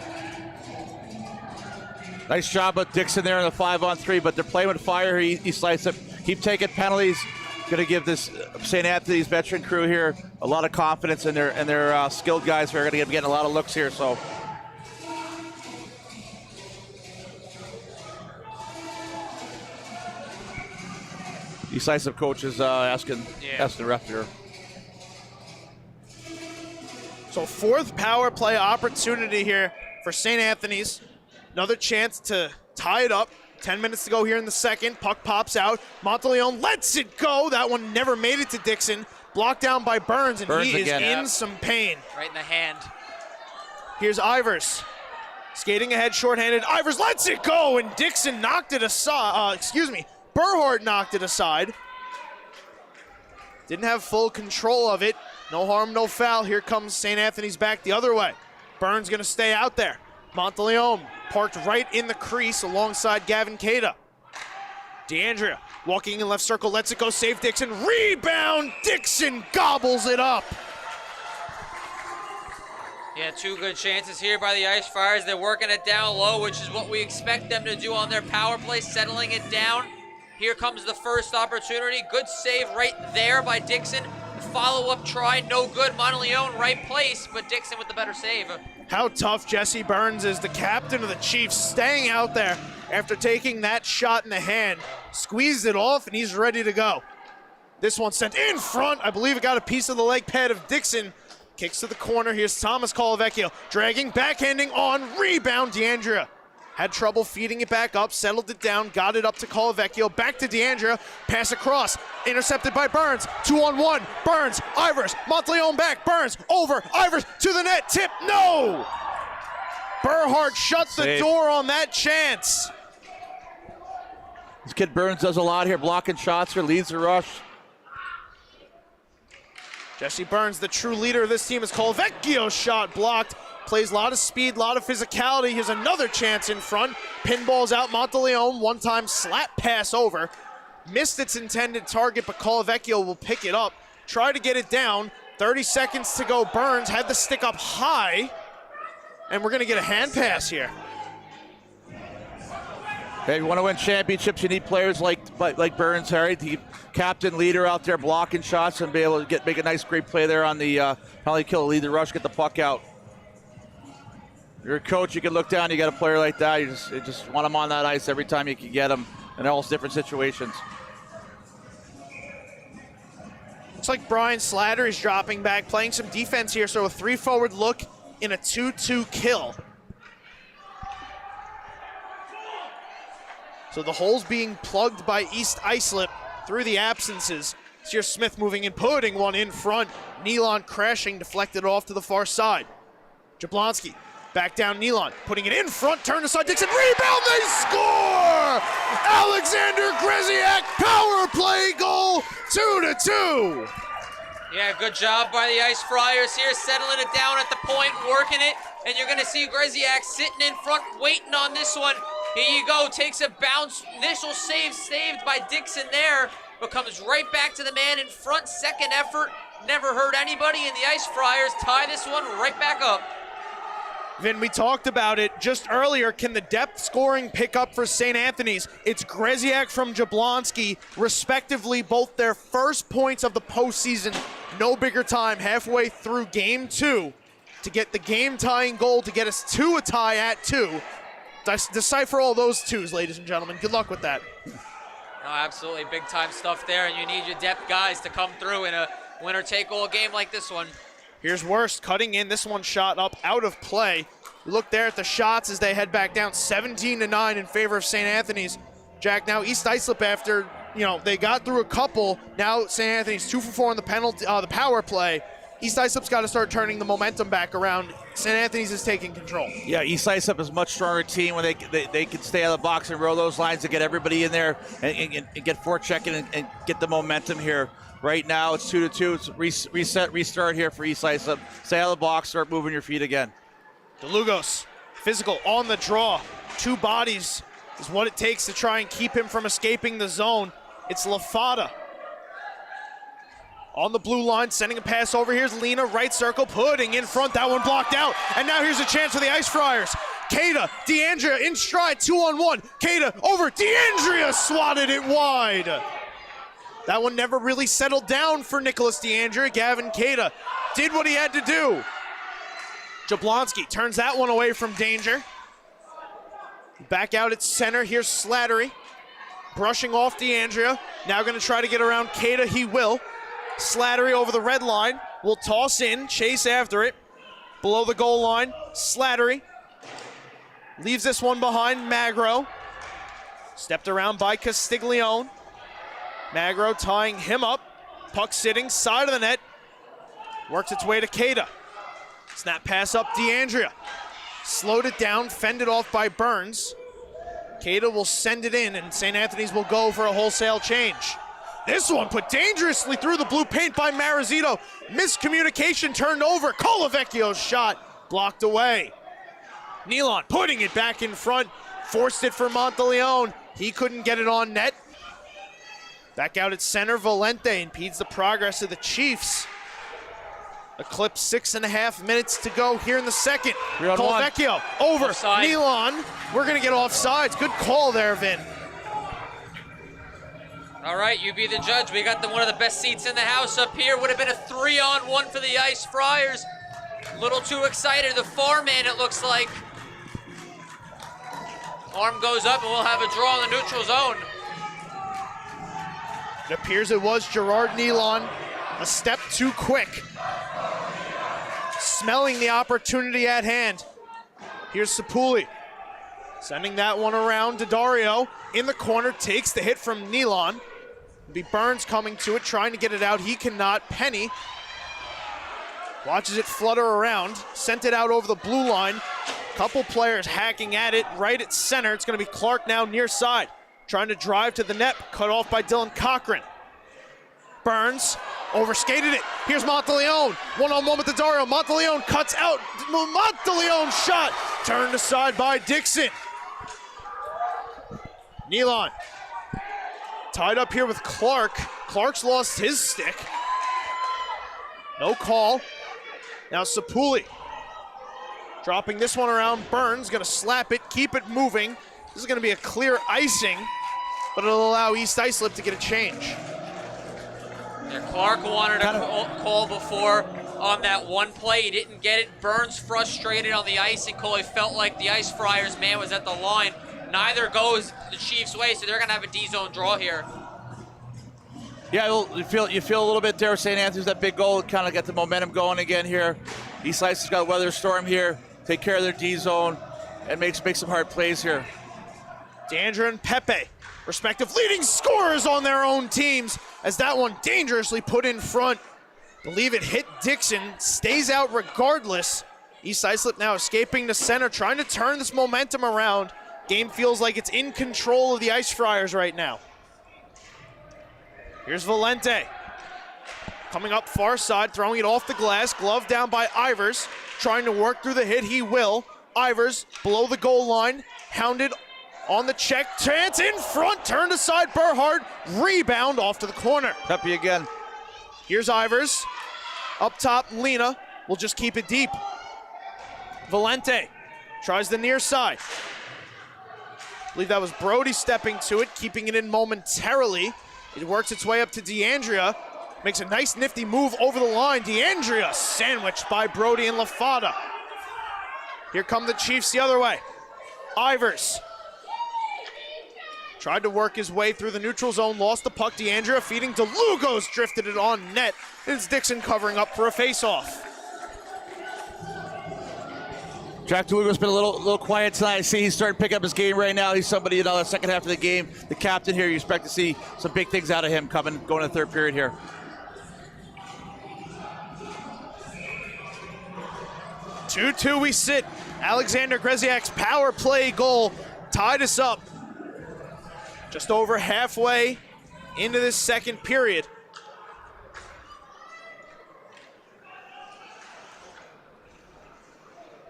Nice job of Dixon there in the 5-on-3, but they're playing with fire here. East Islip keep taking penalties. Going to give this St. Anthony's veteran crew here a lot of confidence, and their skilled guys who are going to be getting a lot of looks here. So East Islip coach is asking the ref here. So fourth power play opportunity here for St. Anthony's. Another chance to tie it up. 10 minutes to go here in the second. Puck pops out. Monteleone lets it go. That one never made it to Dixon. Blocked down by Burns, and he is in some pain. Right in the hand. Here's Ivers. Skating ahead, shorthanded. Ivers lets it go, and Dixon knocked it aside. Burhart knocked it aside. Didn't have full control of it. No harm, no foul. Here comes St. Anthony's back the other way. Burns gonna stay out there. Monteleone parked right in the crease alongside Gavin Cada. DeAndrea walking in left circle, lets it go, save Dixon. Rebound, Dixon gobbles it up. Yeah, 2 good chances here by the Ice Friars. They're working it down low, which is what we expect them to do on their power play, settling it down. Here comes the first opportunity. Good save right there by Dixon. Follow-up try, no good. Monteleone, right place, but Dixon with the better save. How tough Jesse Burns is, the captain of the Chiefs, staying out there after taking that shot in the hand. Squeezed it off, and he's ready to go. This one sent in front. I believe it got a piece of the leg pad of Dixon. Kicks to the corner. Here's Thomas Colavecchio dragging, backhanding on, rebound. DeAndrea had trouble feeding it back up, settled it down, got it up to Colavecchio, back to DeAndrea, pass across, intercepted by Burns, 2-on-1, Burns, Ivers, Monteleone back, Burns, over, Ivers, to the net, tip, no! Burhart shut the door on that chance. This kid Burns does a lot here, blocking shots here, leads the rush. Jesse Burns, the true leader of this team, is Colavecchio's shot blocked. Plays a lot of speed, a lot of physicality. Here's another chance in front. Pinballs out Monteleone, one-time slap pass over. Missed its intended target, but Colavecchio will pick it up. Try to get it down. 30 seconds to go. Burns had the stick up high. And we're going to get a hand pass here. Hey, you want to win championships, you need players like Burns, Harry, the captain, leader out there blocking shots and be able to make a nice, great play there on the penalty kill, lead the rush, get the puck out. You're a coach, you can look down, you got a player like that, you just want him on that ice every time you can get him in all different situations. Looks like Brian Slatter is dropping back, playing some defense here, so a 3-forward look in a 2-2 kill. So the hole's being plugged by East Islip through the absences. Here's Smith moving in, putting one in front. Nealon crashing, deflected off to the far side. Jablonski back down Nealon, putting it in front, turn aside Dixon, rebound, they score! Alexander Greziak, power play goal, 2-2. Yeah, good job by the Ice Friars here, settling it down at the point, working it, and you're going to see Greziak sitting in front, waiting on this one. Here you go, takes a bounce, initial save saved by Dixon there, but comes right back to the man in front, second effort, never hurt anybody, and the Ice Friars tie this one right back up. Vin, we talked about it just earlier. Can the depth scoring pick up for St. Anthony's? It's Greziak from Jablonski, respectively, both their first points of the postseason. No bigger time halfway through game 2 to get the game-tying goal to get us to a tie at 2. Decipher all those 2s, ladies and gentlemen. Good luck with that. No, absolutely big-time stuff there, and you need your depth guys to come through in a winner-take-all game like this one. Here's Worst cutting in. This one shot up out of play. Look there at the shots as they head back down 17-9 in favor of St. Anthony's. Jack, now East Islip after, they got through a couple. Now St. Anthony's 2 for 4 on the power play. East Islip's got to start turning the momentum back around. St. Anthony's is taking control. Yeah, East Islip is a much stronger team when they can stay out of the box and roll those lines and get everybody in there and get forechecking and get the momentum here. Right now, it's 2-2. It's reset, restart here for East Islip. Stay out of the box, start moving your feet again. DeLugos, physical on the draw. 2 bodies is what it takes to try and keep him from escaping the zone. It's LaFada on the blue line, sending a pass over. Here's Lena, right circle, putting in front. That one blocked out. And now here's a chance for the Ice Friars. Cada, DeAndrea in stride, 2-on-1. Cada over, DeAndrea swatted it wide. That one never really settled down for Nicholas DeAndrea. Gavin Cada did what he had to do. Jablonski turns that one away from danger. Back out at center. Here's Slattery. Brushing off DeAndrea. Now going to try to get around Cada. He will. Slattery over the red line. Will toss in. Chase after it. Below the goal line. Slattery. Leaves this one behind. Magro. Stepped around by Castiglione. Magro tying him up. Puck sitting, side of the net. Works its way to Cada. Snap pass up DeAndrea. Slowed it down, fended off by Burns. Cada will send it in, and St. Anthony's will go for a wholesale change. This one put dangerously through the blue paint by Marizito. Miscommunication turned over. Colavecchio's shot blocked away. Nealon putting it back in front. Forced it for Monteleone. He couldn't get it on net. Back out at center, Valente impedes the progress of the Chiefs. A clip 6.5 minutes to go here in the second. Colavecchio over Offside. Nealon. We're going to get offsides. Good call there, Vin. All right, you be the judge. We got one of the best seats in the house up here. Would have been a 3-on-1 for the Ice Friars. A little too excited. The far man, it looks like. Arm goes up, and we'll have a draw in the neutral zone. It appears it was Gerard Nealon. A step too quick. Smelling the opportunity at hand. Here's Sapuli. Sending that one around to Dario. In the corner, takes the hit from Nealon. It'll be Burns coming to it, trying to get it out. He cannot. Penny watches it flutter around. Sent it out over the blue line. Couple players hacking at it right at center. It's going to be Clark now near side. Trying to drive to the net. Cut off by Dylan Cochran. Burns overskated it. Here's Monteleone. One-on-one with the Dario. Monteleone cuts out. Monteleone shot. Turned aside by Dixon. Nealon tied up here with Clark. Clark's lost his stick. No call. Now Sapuli dropping this one around. Burns gonna slap it, keep it moving. This is gonna be a clear icing, but it'll allow East Islip to get a change. Yeah, Clark wanted a call before on that one play. He didn't get it. Burns frustrated on the icing call. He felt like the Ice Friars man was at the line. Neither goes the Chiefs' way, so they're going to have a D-zone draw here. Yeah, you feel a little bit there. St. Anthony's that big goal, kind of get the momentum going again here. East Islip's got a weather storm here. Take care of their D-zone and make some hard plays here. D'Andrea and Pepe, respective leading scorers on their own teams, as that one dangerously put in front. Believe it hit Dixon, stays out regardless. East Islip now escaping to center, trying to turn this momentum around. Game feels like it's in control of the Ice Friars right now. Here's Valente. Coming up far side, throwing it off the glass. Glove down by Ivers. Trying to work through the hit, he will. Ivers below the goal line. Hounded on the check. Chance in front, turned aside Berhard. Rebound off to the corner. Pepe again. Here's Ivers. Up top, Lena will just keep it deep. Valente tries the near side. I believe that was Brody stepping to it, keeping it in momentarily. It works its way up to D'Andrea. Makes a nice nifty move over the line. D'Andrea sandwiched by Brody and LaFada. Here come the Chiefs the other way. Ivers tried to work his way through the neutral zone, lost the puck. D'Andrea feeding to Lugos, drifted it on net. It's Dixon covering up for a face-off. Jack DeLugo's been a little quiet tonight. I see he's starting to pick up his game right now. He's somebody, the second half of the game, the captain here. You expect to see some big things out of him going to the third period here. Two we sit. Alexander Greziak's power play goal tied us up. Just over halfway into this second period.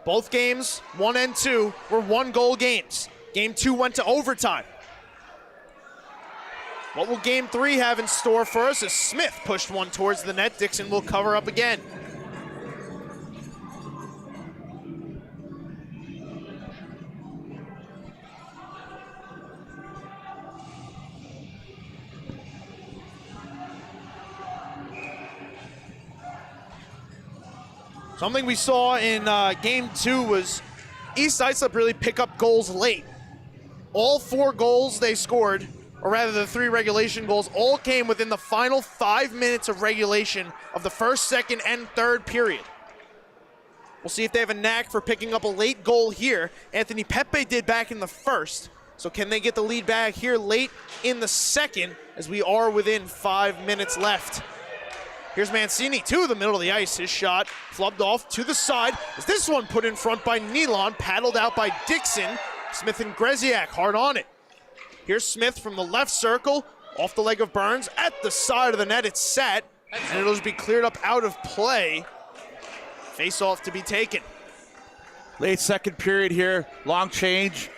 Both games, 1 and 2, were 1-goal games. Game 2 went to overtime. What will Game 3 have in store for us as Smith pushed one towards the net? Dixon will cover up again. Something we saw in Game 2 was East Islip really pick up goals late. All 4 goals they scored, or rather the 3 regulation goals, all came within the final 5 minutes of regulation of the first, second, and third period. We'll see if they have a knack for picking up a late goal here. Anthony Pepe did back in the first, so can they get the lead back here late in the second as we are within 5 minutes left. Here's Mancini to the middle of the ice. His shot flubbed off to the side. Is this one put in front by Nealon, paddled out by Dixon. Smith and Greziak hard on it. Here's Smith from the left circle, Off the leg of Burns, at the side of the net, it's set, and it'll just be cleared up out of play. Face-off to be taken. Late second period here, long change.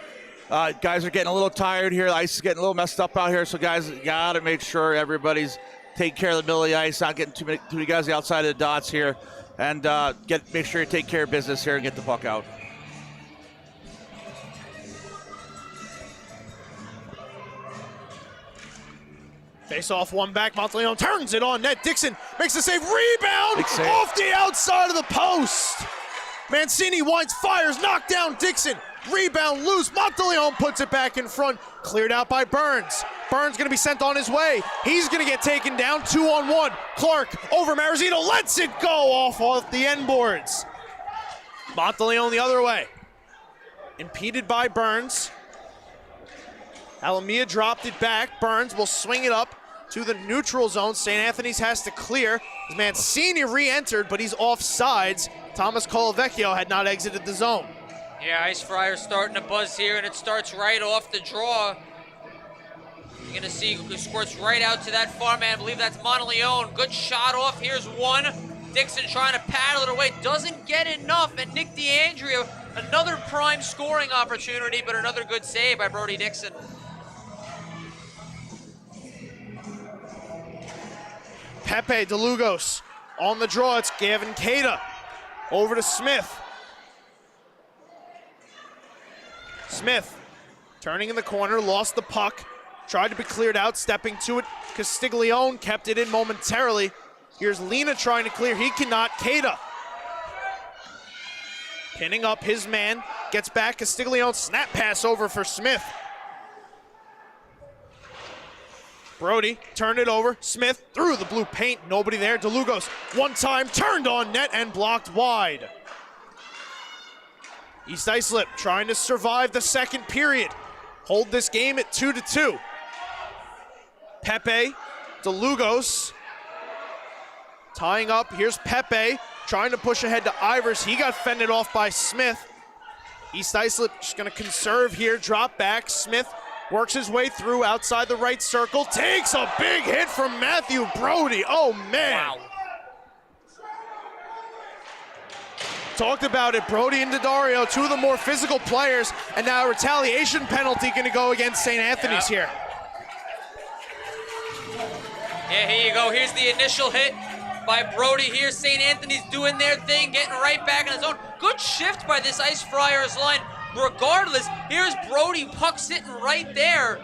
Guys are getting a little tired here. The ice is getting a little messed up out here, so guys got to make sure everybody's taking care of the middle of the ice, not getting too many guys outside of the dots here, and make sure you take care of business here and get the puck out. Face off, one back, Monteleone turns it on net. Dixon makes the save, rebound off the outside of the post. Mancini winds, fires, knocked down Dixon. Rebound loose, Monteleone puts it back in front. Cleared out by Burns. Burns gonna be sent on his way. He's gonna get taken down, 2-on-1. Clark over Marizino, lets it go off the end boards. Monteleone the other way. Impeded by Burns. Alamia dropped it back. Burns will swing it up to the neutral zone. St. Anthony's has to clear. Mancini re-entered, but he's offsides. Thomas Colavecchio had not exited the zone. Yeah, Ice Friars starting to buzz here, and it starts right off the draw. You're going to see who squirts right out to that far man. I believe that's Monteleone. Good shot off. Here's one. Dixon trying to paddle it away. Doesn't get enough. And Nick DeAndrea, another prime scoring opportunity, but another good save by Brody Dixon. Pepe DeLugos on the draw. It's Gavin Cada over to Smith. Smith turning in the corner, lost the puck, tried to be cleared out, stepping to it. Castiglione kept it in momentarily. Here's Lena trying to clear, he cannot. Cada pinning up his man, gets back. Castiglione, snap pass over for Smith. Brody turned it over. Smith through the blue paint. Nobody there. DeLugos one time turned on net and blocked wide. East Islip trying to survive the second period. Hold this game at 2-2. Pepe, DeLugos tying up. Here's Pepe trying to push ahead to Ivers. He got fended off by Smith. East Islip just going to conserve here. Drop back. Smith works his way through outside the right circle. Takes a big hit from Matthew Brody. Oh, man. Wow. Talked about it. Brody and Daddario, two of the more physical players, and now a retaliation penalty going to go against St. Anthony's here. Yeah, here you go. Here's the initial hit by Brody here. St. Anthony's doing their thing, getting right back in the zone. Good shift by this Ice Friars line. Regardless, here's Brody, puck sitting right there.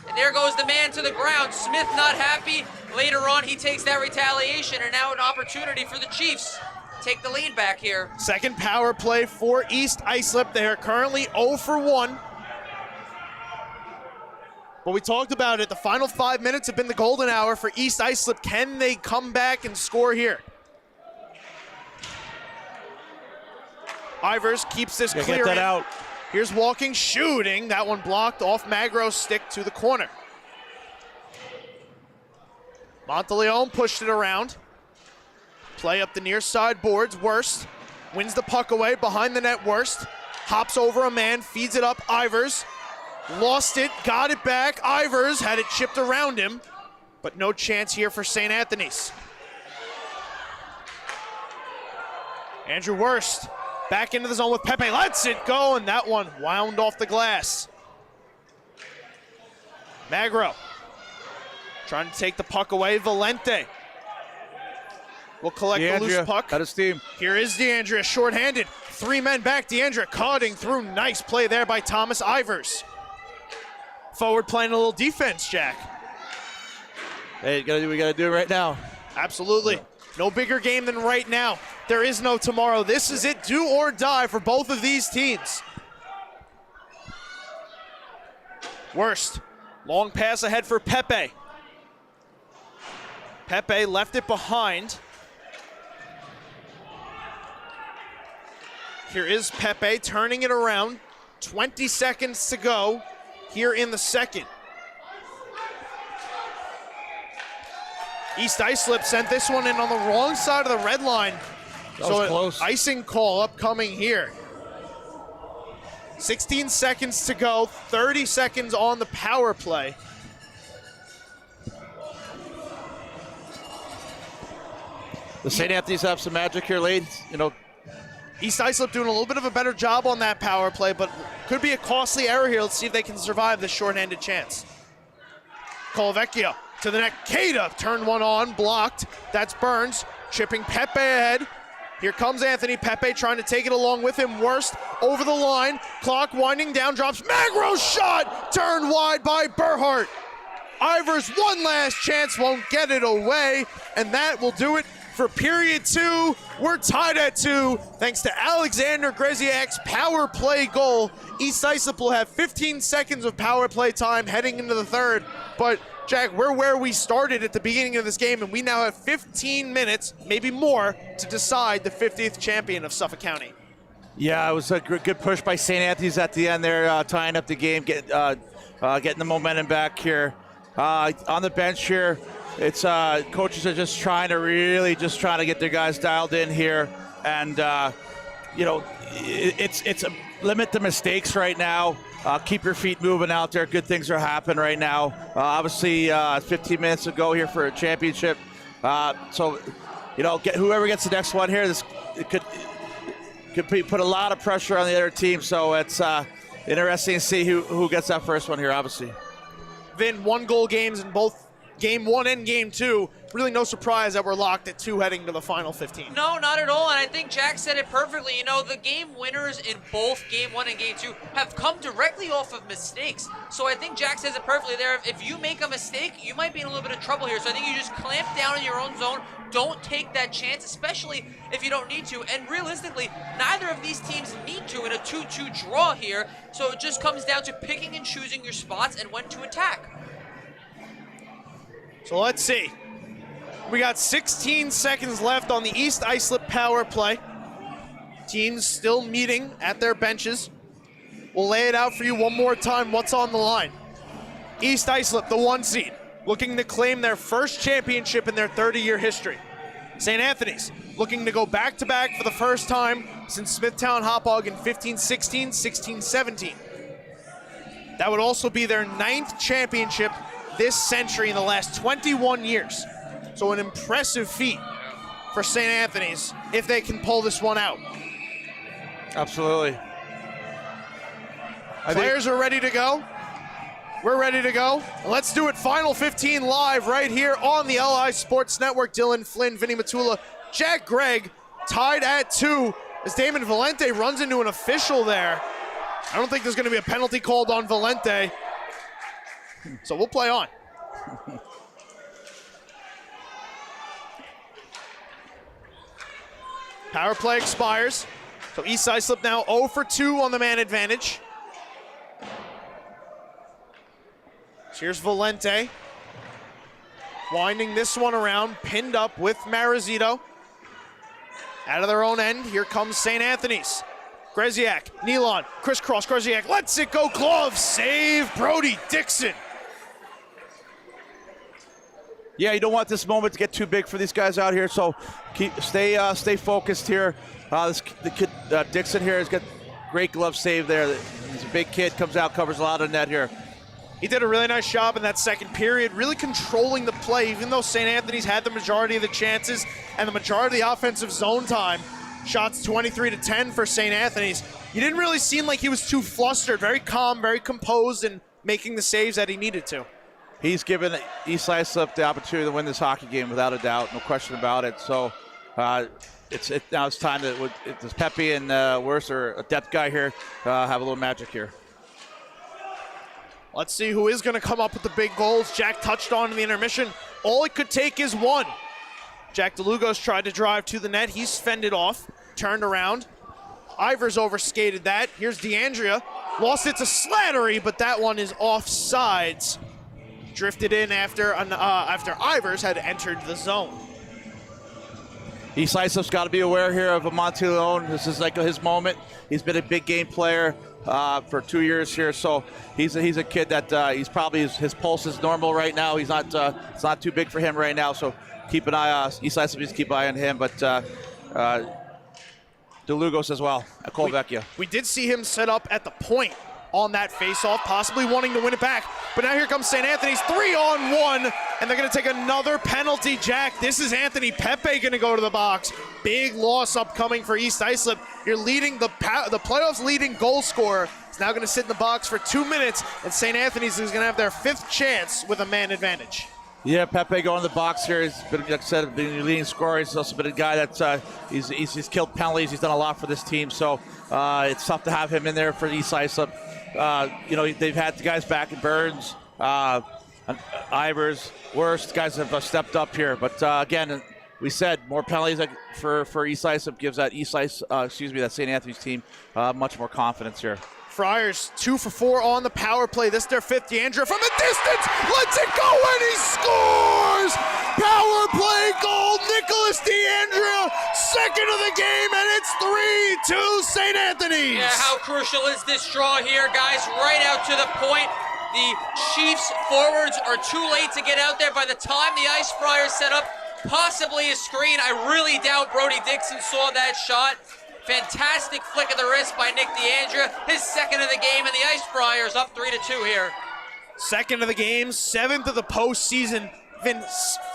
And there goes the man to the ground. Smith not happy. Later on, he takes that retaliation, and now an opportunity for the Chiefs to take the lead back here. Second power play for East Islip. They are currently 0 for 1. But we talked about it. The final 5 minutes have been the golden hour for East Islip. Can they come back and score here? Ivers keeps this clear. Get that out. Here's Walking, shooting. That one blocked off Magro's stick to the corner. Monteleone pushed it around. Play up the near side boards. Worst wins the puck away behind the net. Worst hops over a man, feeds it up. Ivers lost it, got it back. Ivers had it chipped around him, but no chance here for St. Anthony's. Andrew Worst back into the zone with Pepe, lets it go, and that one wound off the glass. Magro trying to take the puck away. Valente will collect the loose puck. Got his team. Here is DeAndrea, shorthanded. 3 men back. DeAndrea cutting through. Nice play there by Thomas Ivers. Forward playing a little defense, Jack. Hey, we gotta do it right now. Absolutely. No bigger game than right now. There is no tomorrow. This is it, do or die for both of these teams. Worst. Long pass ahead for Pepe. Pepe left it behind. Here is Pepe turning it around. 20 seconds to go here in the second. East Islip sent this one in on the wrong side of the red line. That was close. Icing call upcoming here. 16 seconds to go, 30 seconds on the power play. The St. Anthony's have some magic here late. You know, East Islip doing a little bit of a better job on that power play, but could be a costly error here. Let's see if they can survive this shorthanded chance. Colavecchia to the net. Cada turned one on, blocked. That's Burns, chipping Pepe ahead. Here comes Anthony. Pepe trying to take it along with him. Worst over the line. Clock winding down, drops. Magro's shot turned wide by Burhart. Ivers one last chance, won't get it away, and that will do it for period 2. We're tied at 2 thanks to Alexander Greziak's power play goal. East Islip will have 15 seconds of power play time heading into the third, but Jack, we're where we started at the beginning of this game, and we now have 15 minutes, maybe more, to decide the 50th champion of Suffolk County. Yeah, it was a good push by St. Anthony's at the end there, tying up the game, getting the momentum back here. On the bench here, it's coaches are just trying to get their guys dialed in here, and you know, it's limit the mistakes right now. Keep your feet moving out there. Good things are happening right now. Obviously, 15 minutes to go here for a championship. So, you know, whoever gets the next one here, it could put a lot of pressure on the other team. So it's interesting to see who gets that first one here, obviously. Vin, 1-goal games in both game 1 and game 2. Really no surprise that we're locked at 2 heading to the final 15. No, not at all, and I think Jack said it perfectly. You know, the game winners in both game 1 and game 2 have come directly off of mistakes. So I think Jack says it perfectly there. If you make a mistake, you might be in a little bit of trouble here. So I think you just clamp down in your own zone. Don't take that chance, especially if you don't need to. And realistically, neither of these teams need to in a 2-2 draw here. So it just comes down to picking and choosing your spots and when to attack. So let's see. We got 16 seconds left on the East Islip power play. Teams still meeting at their benches. We'll lay it out for you one more time. What's on the line? East Islip, the 1 seed, looking to claim their first championship in their 30-year history. St. Anthony's looking to go back-to-back for the first time since Smithtown Hauppauge in 15-16, 16-17. That would also be their 9th championship this century in the last 21 years. So an impressive feat for St. Anthony's if they can pull this one out. Absolutely. Players are ready to go. We're ready to go. Let's do it. Final 15 live right here on the LI Sports Network. Dylan Flynn, Vinny Matula, Jack Gregg tied at 2 as Damon Valente runs into an official there. I don't think there's going to be a penalty called on Valente. So we'll play on. Power play expires. So East Islip now 0 for 2 on the man advantage. Here's Valente. Winding this one around, pinned up with Marizito. Out of their own end, here comes St. Anthony's. Greziak, Nealon, crisscross, Greziak, lets it go, glove, save, Brody Dixon. Yeah, you don't want this moment to get too big for these guys out here, so stay focused here. The kid Dixon here has got great glove save there. He's a big kid, comes out, covers a lot of net here. He did a really nice job in that second period, really controlling the play, even though St. Anthony's had the majority of the chances and the majority of the offensive zone time. Shots 23-10 for St. Anthony's. He didn't really seem like he was too flustered, very calm, very composed, and making the saves that he needed to. He's given East Islip the opportunity to win this hockey game without a doubt, no question about it. So now it's time that does Pepe and Worse, or a depth guy here, have a little magic here. Let's see who is going to come up with the big goals. Jack touched on in the intermission. All it could take is one. Jack DeLugos tried to drive to the net. He's fended off, turned around. Ivers overskated that. Here's DeAndrea. Lost it to Slattery, but that one is offsides. Drifted in after Ivers had entered the zone. East Islip's got to be aware here of Monty Leone. This is like his moment. He's been a big game player for 2 years here, so he's a kid that he's probably his pulse is normal right now. He's not it's not too big for him right now, so keep an eye on East Islip. Just keep an eye on him, but DeLugos as well at Colavecchia. We did see him set up at the point on that face-off, possibly wanting to win it back. But now here comes St. Anthony's 3-on-1, and they're going to take another penalty, Jack. This is Anthony Pepe going to go to the box. Big loss upcoming for East Islip. You're leading the playoffs leading goal scorer. Is now going to sit in the box for 2 minutes, and St. Anthony's is going to have their 5th chance with a man advantage. Yeah, Pepe going to the box here. He's been, like I said, been the leading scorer. He's also been a guy that's he's killed penalties. He's done a lot for this team, so it's tough to have him in there for East Islip. They've had the guys back in Burns, Ivers, Worst. Guys have stepped up here, but again, we said more penalties for East Islip gives that that St. Anthony's team much more confidence here. Friars 2 for 4 on the power play. This is their 5th. DeAndrea from the distance lets it go and he scores! Power play goal, Nicholas DeAndrea, 2nd of the game, and it's 3-2 St. Anthony's. Yeah, how crucial is this draw here, guys? Right out to the point. The Chiefs forwards are too late to get out there. By the time the Ice Friars set up possibly a screen, I really doubt Brody Dixon saw that shot. Fantastic flick of the wrist by Nick DeAndrea, his 2nd of the game, and the Ice Friars up 3-2 here. 2nd of the game, 7th of the postseason. Been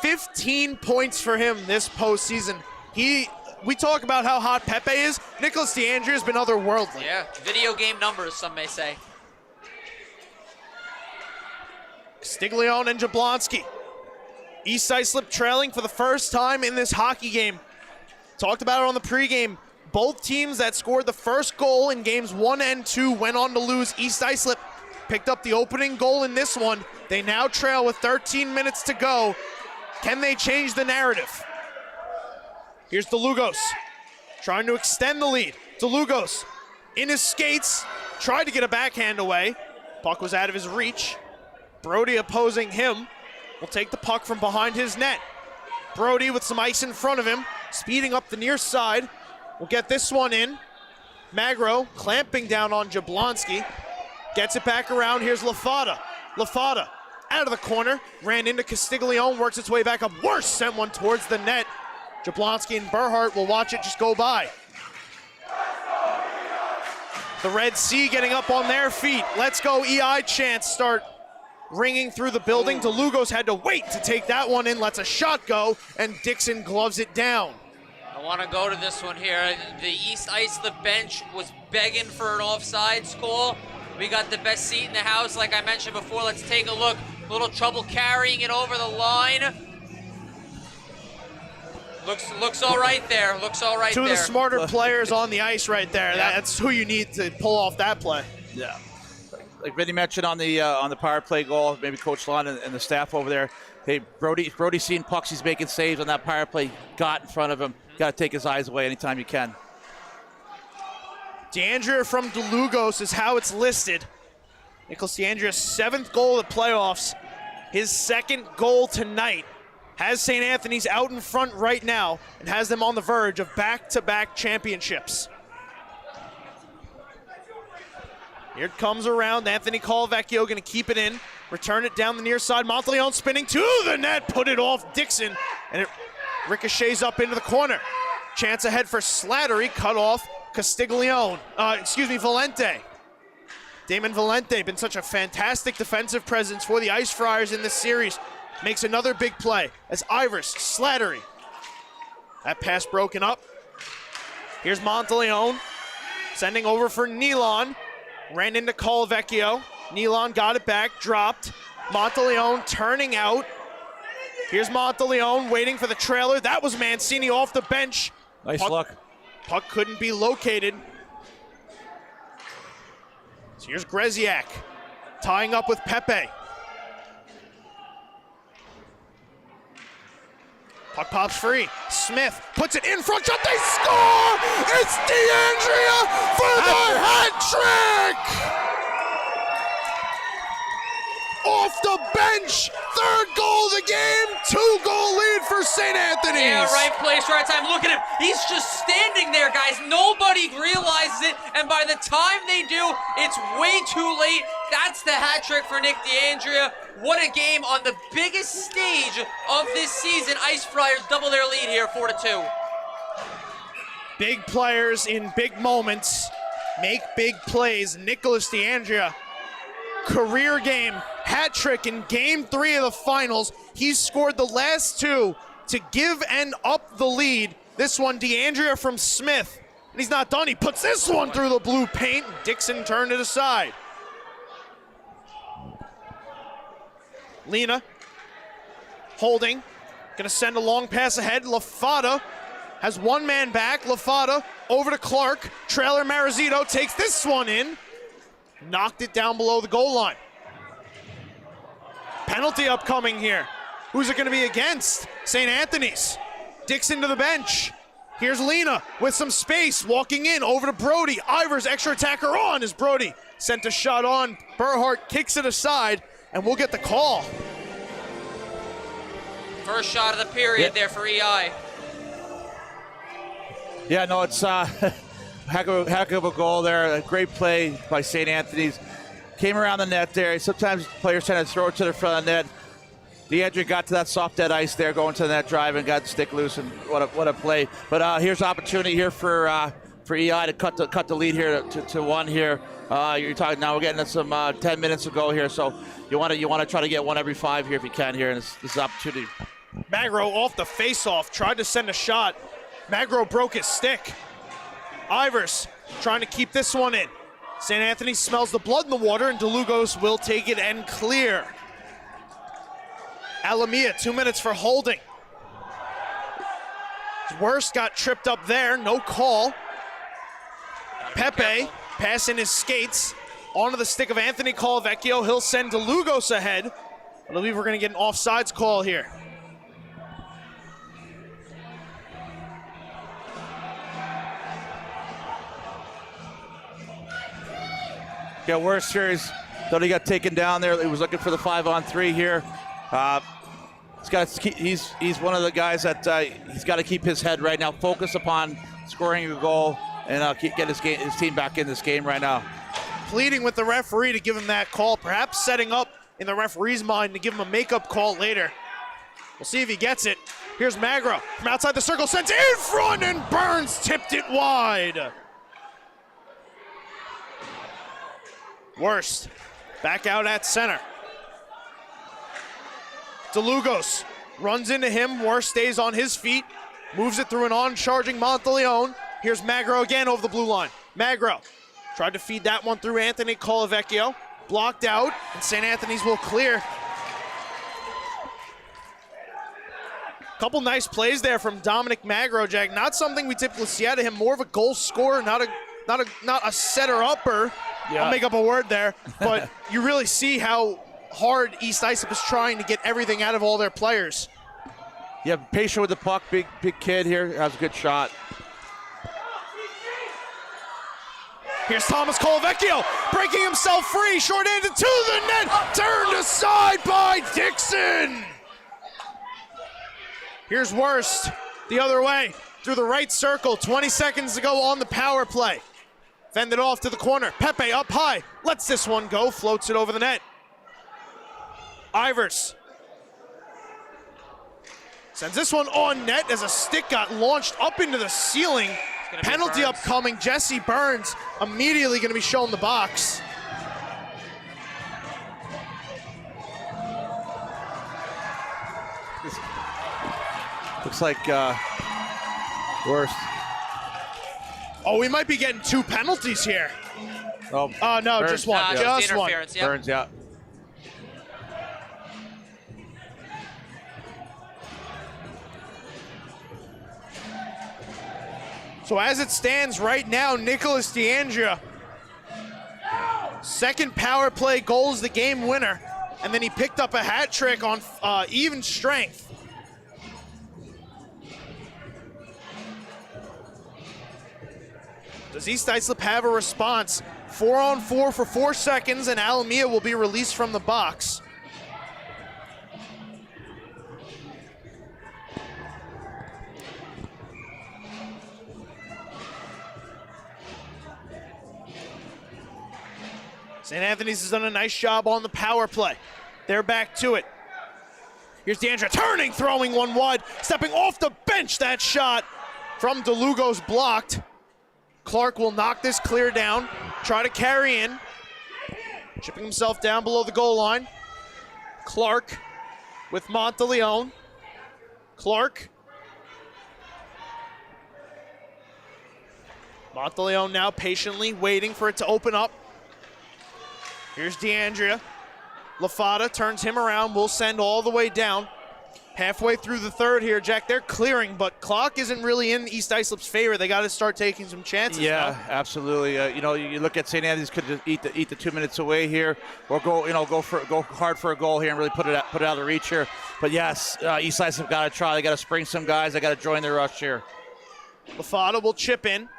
15 points for him this postseason. We talk about how hot Pepe is. Nicholas DeAndrea has been otherworldly. Yeah, video game numbers, some may say. Castiglione and Jablonski. East Islip trailing for the first time in this hockey game. Talked about it on the pregame. Both teams that scored the first goal in games 1 and 2 went on to lose. East Islip picked up the opening goal in this one. They now trail with 13 minutes to go. Can they change the narrative? Here's DeLugos trying to extend the lead. DeLugos in his skates, tried to get a backhand away. Puck was out of his reach. Brody opposing him will take the puck from behind his net. Brody with some ice in front of him, speeding up the near side. We'll get this one in. Magro clamping down on Jablonski. Gets it back around. Here's LaFada. LaFada out of the corner. Ran into Castiglione. Works its way back up. Worse. Sent one towards the net. Jablonski and Burhart will watch it just go by. The Red Sea getting up on their feet. Let's go EI chants start ringing through the building. DeLugos had to wait to take that one in. Lets a shot go. And Dixon gloves it down. I want to go to this one here. The East Islip bench was begging for an offsides call. We got the best seat in the house, like I mentioned before. Let's take a look. A little trouble carrying it over the line. Looks all right there. Looks all right there. Two of the smarter players on the ice right there. Yeah. That's who you need to pull off that play. Yeah. Like Vinny mentioned on the power play goal, maybe Coach Lon and the staff over there. Hey, Brody's seeing pucks. He's making saves on that power play. Got in front of him. Got to take his eyes away anytime you can. DeAndrea from DeLugos is how it's listed. Nicholas DeAndrea's 7th goal of the playoffs. His 2nd goal tonight has St. Anthony's out in front right now and has them on the verge of back-to-back championships. Here it comes around. Anthony Colavecchio going to keep it in. Return it down the near side. Monteleone spinning to the net. Put it off Dixon. And it ricochets up into the corner. Chance ahead for Slattery. Cut off Castiglione. Valente. Damon Valente, been such a fantastic defensive presence for the Ice Friars in this series. Makes another big play as Ivers, Slattery. That pass broken up. Here's Monteleone. Sending over for Nealon. Ran into Colavecchio. Nealon got it back, dropped. Monteleone turning out. Here's Monteleone waiting for the trailer. That was Mancini off the bench. Nice luck. Puck couldn't be located. So here's Greziak tying up with Pepe. Puck pops free. Smith puts it in front. Shot. They score! It's DeAndrea for the hat trick! Off the bench, 3rd goal of the game, 2-goal lead for St. Anthony's. Yeah, right place, right time. Look at him. He's just standing there, guys. Nobody realizes it, and by the time they do, it's way too late. That's the hat trick for Nick DeAndrea. What a game on the biggest stage of this season. Ice Friars double their lead here, 4-2. Big players in big moments. make big plays. Nicholas DeAndrea, career game, hat trick in game 3 of the finals. He's scored the last 2 to give and up the lead. This one, DeAndrea from Smith. And he's not done. He puts this one through the blue paint. Dixon turned it aside. Lena holding. Gonna send a long pass ahead. LaFada has one man back. LaFada over to Clark. Trailer Marizito takes this one in. Knocked it down below the goal line. Penalty upcoming here. Who's it gonna be against? St. Anthony's. Dixon to the bench. Here's Lena with some space, walking in over to Brody. Ivers extra attacker on as Brody sent a shot on. Burhart kicks it aside, and we'll get the call. First shot of the period there for EI. Yeah, no, it's heck of a goal there. A great play by St. Anthony's. Came around the net there. Sometimes players tend to throw it to the front of the net. DeAndre got to that soft dead ice there, going to the net drive and got the stick loose, and what a play. But here's opportunity here for EI to cut the lead here to 1 here. You're talking now. We're getting some 10 minutes to go here, so you want to try to get 1 every 5 here if you can here, and this is opportunity. Magro off the face-off, tried to send a shot. Magro broke his stick. Ivers trying to keep this one in. St. Anthony smells the blood in the water, and DeLugos will take it and clear. Alamia, 2 minutes for holding. Worst got tripped up there, no call. Pepe passing his skates onto the stick of Anthony Colavecchio. He'll send DeLugos ahead. I believe we're going to get an offsides call here. Yeah, worst series. Thought he got taken down there. He was looking for the 5-on-3 here. He's one of the guys that he's got to keep his head right now. Focus upon scoring a goal and get his team back in this game right now. Pleading with the referee to give him that call, perhaps setting up in the referee's mind to give him a makeup call later. We'll see if he gets it. Here's Magro from outside the circle, sends it in front, and Burns tipped it wide. Worst back out at center. DeLugos runs into him. Worst stays on his feet, moves it through an on-charging Monteleone. Here's Magro again over the blue line. Magro tried to feed that one through Anthony Colavecchio. Blocked out, and St. Anthony's will clear. Couple nice plays there from Dominic Magro, Jack. Not something we typically see out of him. More of a goal scorer, not a setter-upper. Yeah. I'll make up a word there, but you really see how hard East Islip is trying to get everything out of all their players. Yeah, patient with the puck, big kid here, has a good shot. Here's Thomas Colavecchio breaking himself free, short-handed to the net, turned aside by Dixon. Here's Worst the other way through the right circle, 20 seconds to go on the power play. Fended off to the corner. Pepe up high. Lets this one go. Floats it over the net. Ivers sends this one on net as a stick got launched up into the ceiling. Penalty upcoming. Jesse Burns immediately going to be shown the box. Looks like Worst. Oh, we might be getting 2 penalties here. Oh, no, Burns. just one. Just one. Yep. Burns, yeah. So as it stands right now, Nicholas DeAndrea, second power play goal is the game winner, and then he picked up a hat trick on even strength. Does East Islip have a response? 4-on-4 for 4 seconds, and Alamia will be released from the box. St. Anthony's has done a nice job on the power play. They're back to it. Here's DeAndrea turning, throwing one wide, stepping off the bench. That shot from DeLugos blocked. Clark will knock this clear down, try to carry in. Chipping himself down below the goal line. Clark with Monteleone. Clark. Monteleone now patiently waiting for it to open up. Here's DeAndrea. LaFada turns him around, will send all the way down. Halfway through the third here, Jack, they're clearing, but clock isn't really in East Islip's favor. They got to start taking some chances. Yeah, now. absolutely. You look at St. Anthony's could just eat the 2 minutes away here, or go hard for a goal here and really put it out of the reach here. But yes, East Islip got to try. They got to spring some guys. They got to join the rush here. LaFada will chip in.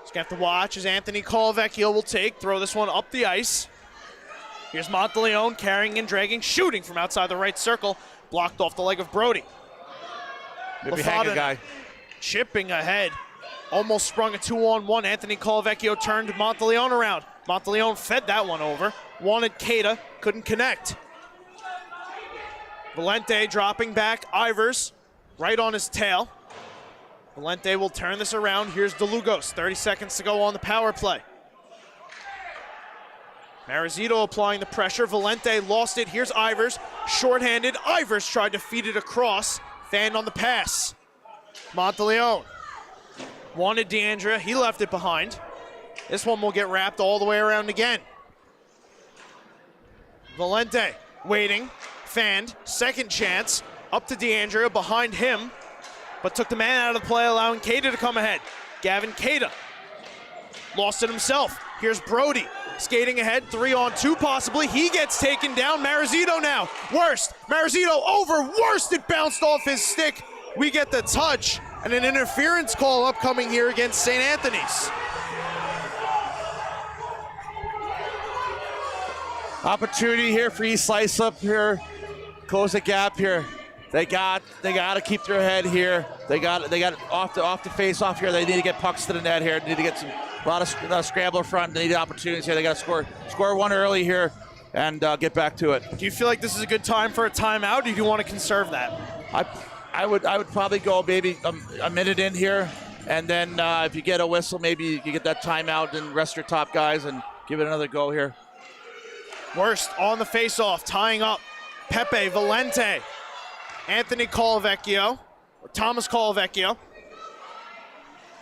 Just gonna have to watch as Anthony Colavecchio will throw this one up the ice. Here's Monteleone carrying and dragging, shooting from outside the right circle, blocked off the leg of Brody. Maybe hang a guy. Chipping ahead, almost sprung a 2-on-1. Anthony Colavecchio turned Monteleone around. Monteleone fed that one over, wanted Keita, couldn't connect. Valente dropping back, Ivers right on his tail. Valente will turn this around. Here's DeLugos, 30 seconds to go on the power play. Marizito applying the pressure. Valente lost it. Here's Ivers, shorthanded. Ivers tried to feed it across. Fanned on the pass. Monteleone wanted DeAndrea. He left it behind. This one will get wrapped all the way around again. Valente waiting. Fanned. Second chance. Up to DeAndrea. Behind him. But took the man out of the play, allowing Keita to come ahead. Gavin Keita lost it himself. Here's Brody skating ahead, 3-on-2 possibly. He gets taken down. Marizito now. Worst. Marizito over. Worst. It bounced off his stick. We get the touch and an interference call upcoming here against St. Anthony's. Opportunity here for East Islip here. Close the gap here. They got to keep their head here. They got off the face off here. They need to get pucks to the net here. They need to get a lot of scrambler front. They need opportunities here. They got to score one early here and get back to it. Do you feel like this is a good time for a timeout, or do you want to conserve that? I would probably go maybe a minute in here, and then if you get a whistle, maybe you get that timeout and rest your top guys and give it another go here. Worst on the face-off, tying up. Pepe, Valente, Anthony Colavecchio, or Thomas Colavecchio.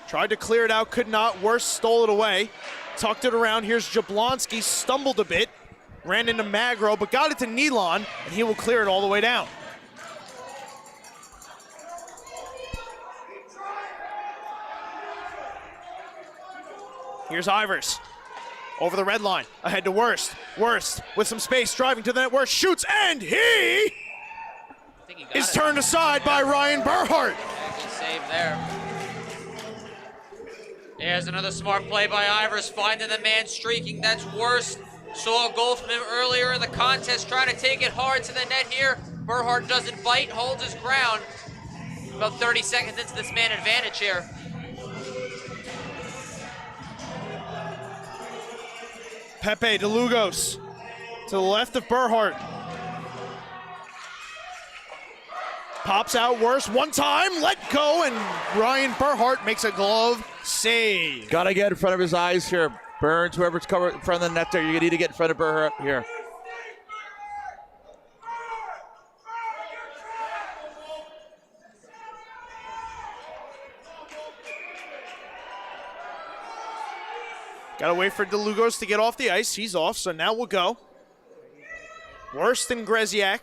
Tried to clear it out, could not. Worst stole it away. Tucked it around. Here's Jablonski, stumbled a bit. Ran into Magro, but got it to Nealon, and he will clear it all the way down. Here's Ivers. Over the red line, ahead to Worst. Worst with some space, driving to the net. Worst shoots, and he is turned aside by Ryan Burhart. Good save there. There's another smart play by Ivers, finding the man streaking. That's Worst. Saw a goal from him earlier in the contest, trying to take it hard to the net here. Burhart doesn't bite, holds his ground. About 30 seconds into this man advantage here. Pepe DeLugos to the left of Burhart. Pops out Worst one time, let go, and Ryan Burhart makes a glove save. Got to get in front of his eyes here. Burns, whoever's covered in front of the net there, you need to get in front of Burhart here. Got to wait for DeLugos to get off the ice. He's off, so now we'll go. Worst than Greziak.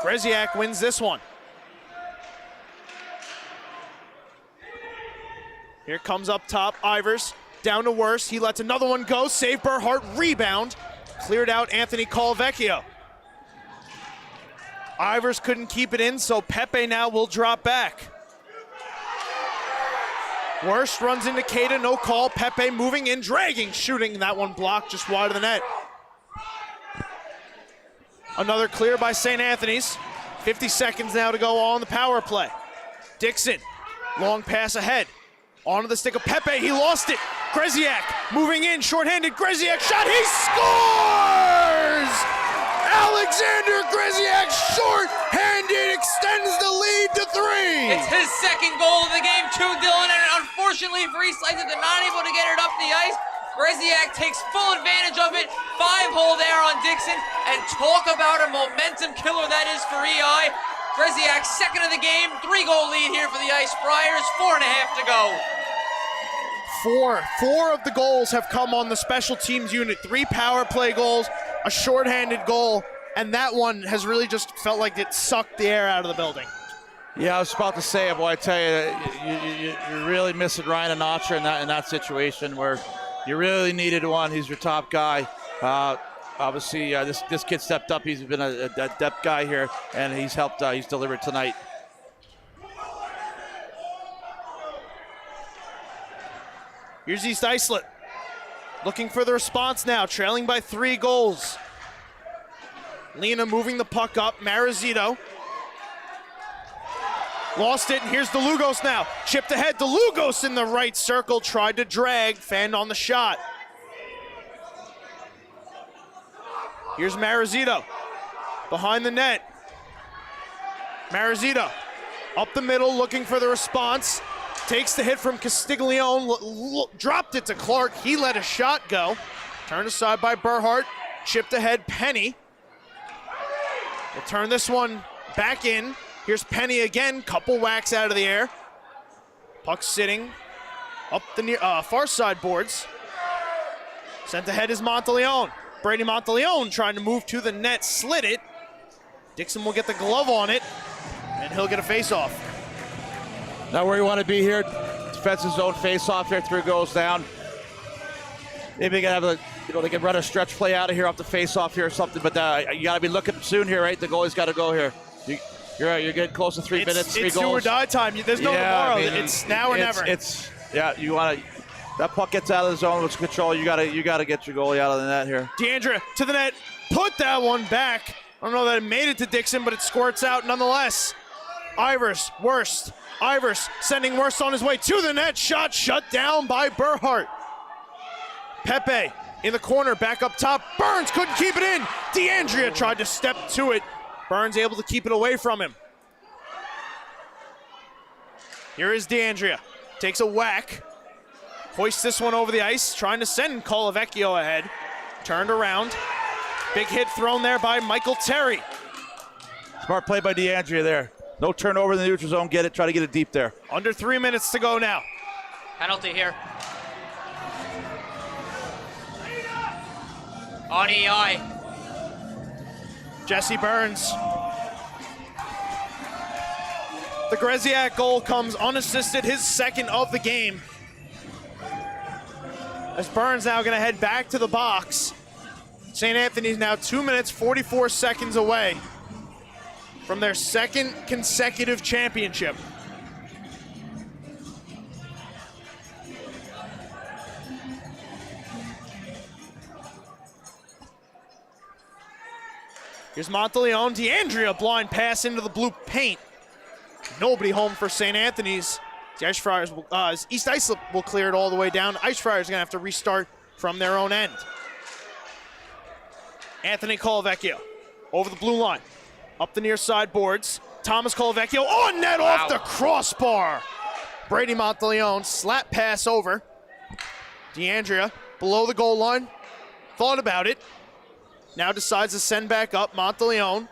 Greziak wins this one. Here comes up top, Ivers. Down to Worst. He lets another one go. Save Burhart. Rebound. Cleared out Anthony Colavecchio. Ivers couldn't keep it in, so Pepe now will drop back. Worst runs into Keita, no call. Pepe moving in, dragging, shooting. That one blocked just wide of the net. Another clear by St. Anthony's. 50 seconds now to go on the power play. Dixon, long pass ahead. Onto the stick of Pepe, he lost it. Greziak moving in, shorthanded. Greziak shot, he scores! Alexander Greziak, short-handed and it extends the lead to 3. It's his second goal of the game too, Dylan, and unfortunately for Islip, they're not able to get it up the ice. Greziak takes full advantage of it. 5-hole there on Dixon, and talk about a momentum killer that is for EI. Greziak, second of the game, 3-goal lead here for the Ice Friars, 4.5 to go. Four of the goals have come on the special teams unit. 3 power play goals, a shorthanded goal, and that one has really just felt like it sucked the air out of the building. Yeah, I was about to say it, boy. I tell you, you're really missing Ryan Anacha in that situation where you really needed one. He's your top guy. Obviously, this kid stepped up. He's been a depth guy here, and he's helped. He's delivered tonight. Here's East Islip looking for the response now, trailing by 3 goals. Lena moving the puck up. Marizito lost it, and here's DeLugos now. Chipped ahead. DeLugos in the right circle, tried to drag, fanned on the shot. Here's Marizito behind the net. Marizito up the middle, looking for the response. Takes the hit from Castiglione, dropped it to Clark. He let a shot go. Turned aside by Burhart. Chipped ahead, Penny. We'll turn this one back in. Here's Penny again, couple whacks out of the air. Puck sitting up the far side boards. Sent ahead is Monteleone. Brady Monteleone trying to move to the net, slid it. Dixon will get the glove on it, and he'll get a face-off. Not where you want to be here. Defensive zone face-off here, 3 goals down. Maybe they can have they can run a stretch play out of here off the face-off here or something, but you got to be looking soon here, right? The goalie's got to go here. You're right. You're getting close to 3 minutes, 3 goals. It's do or die time. There's no tomorrow. It's now or never. You want to. That puck gets out of the zone with control. You got to get your goalie out of the net here. Deandra to the net, put that one back. I don't know that it made it to Dixon, but it squirts out nonetheless. Ivers, Worst. Ivers sending Worst on his way to the net. Shot shut down by Burhart. Pepe in the corner, back up top. Burns couldn't keep it in. Deandria tried to step to it. Burns able to keep it away from him. Here is Deandria. Takes a whack. Hoists this one over the ice, trying to send Colavecchio ahead. Turned around. Big hit thrown there by Michael Terry. Smart play by Deandria there. No turnover in the neutral zone. Get it. Try to get it deep there. Under 3 minutes to go now. Penalty here. On EI. Jesse Burns. The Greziak goal comes unassisted, his second of the game. As Burns now going to head back to the box. St. Anthony's now 2 minutes, 44 seconds away from their second consecutive championship. Here's Monteleone. Deandria, blind pass into the blue paint. Nobody home for St. Anthony's. The Ice Friars, East Islip will clear it all the way down. Ice Friars are going to have to restart from their own end. Anthony Colavecchio over the blue line. Up the near side boards. Thomas Colavecchio on net off the crossbar. Brady Monteleone, slap pass over. Deandria below the goal line. Thought about it. Now decides to send back up. Monteleone.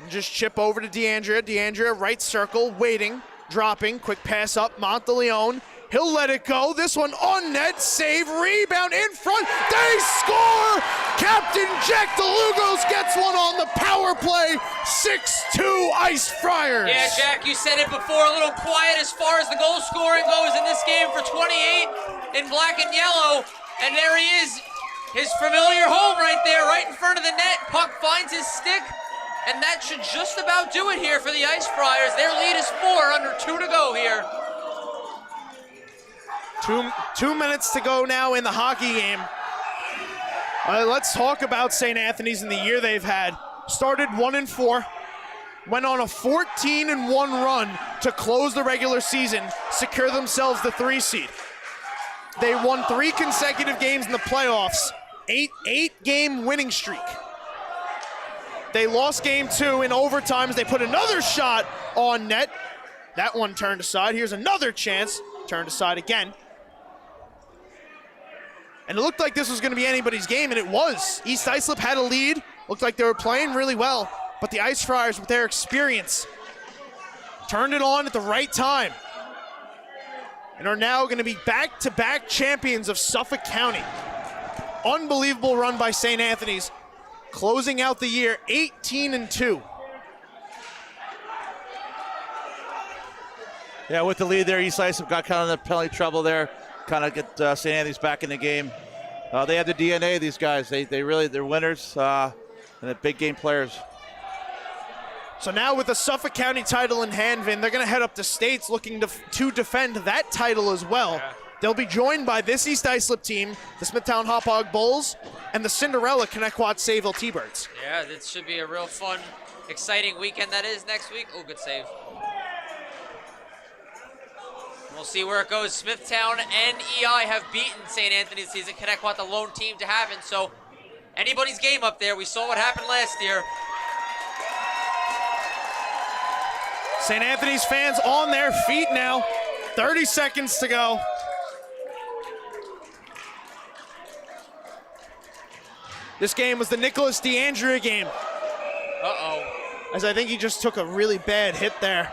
And just chip over to Deandria. Deandria, right circle, waiting, dropping. Quick pass up. Monteleone. He'll let it go. This one on net. Save. Rebound in front. They score! Captain Jack DeLugos gets one on the power play. 6-2 Ice Friars. Yeah, Jack, you said it before. A little quiet as far as the goal scoring goes in this game for 28 in black and yellow. And there he is. His familiar home right there, right in front of the net. Puck finds his stick. And that should just about do it here for the Ice Friars. Their lead is 4, under 2 to go here. 2 minutes to go now in the hockey game. Let's talk about St. Anthony's in the year they've had. Started 1-4, went on a 14-1 run to close the regular season, secure themselves the 3 seed. They won 3 consecutive games in the playoffs, 8-game winning streak. They lost game 2 in overtime as they put another shot on net. That one turned aside. Here's another chance. Turned aside again. And it looked like this was going to be anybody's game, and it was. East Islip had a lead. Looked like they were playing really well. But the Ice Friars, with their experience, turned it on at the right time. And are now going to be back-to-back champions of Suffolk County. Unbelievable run by St. Anthony's, closing out the year 18-2. Yeah, with the lead there, East Islip got kind of in the penalty trouble there. Kind of get St. Anthony's back in the game. They have the DNA, these guys. They really, they're winners and they're big game players. So now with the Suffolk County title in hand, Vin, they're going to head up to States looking to defend that title as well. Yeah. They'll be joined by this East Islip team, the Smithtown Hop Hog Bulls, and the Cinderella Connecticut Sayville T-Birds. Yeah, this should be a real fun, exciting weekend that is next week. Oh, good save. We'll see where it goes. Smithtown and EI have beaten St. Anthony's this season. Connecticut, the lone team to haven't. So anybody's game up there. We saw what happened last year. St. Anthony's fans on their feet now. 30 seconds to go. This game was the Nicholas DeAndrea game. Uh-oh. As I think he just took a really bad hit there.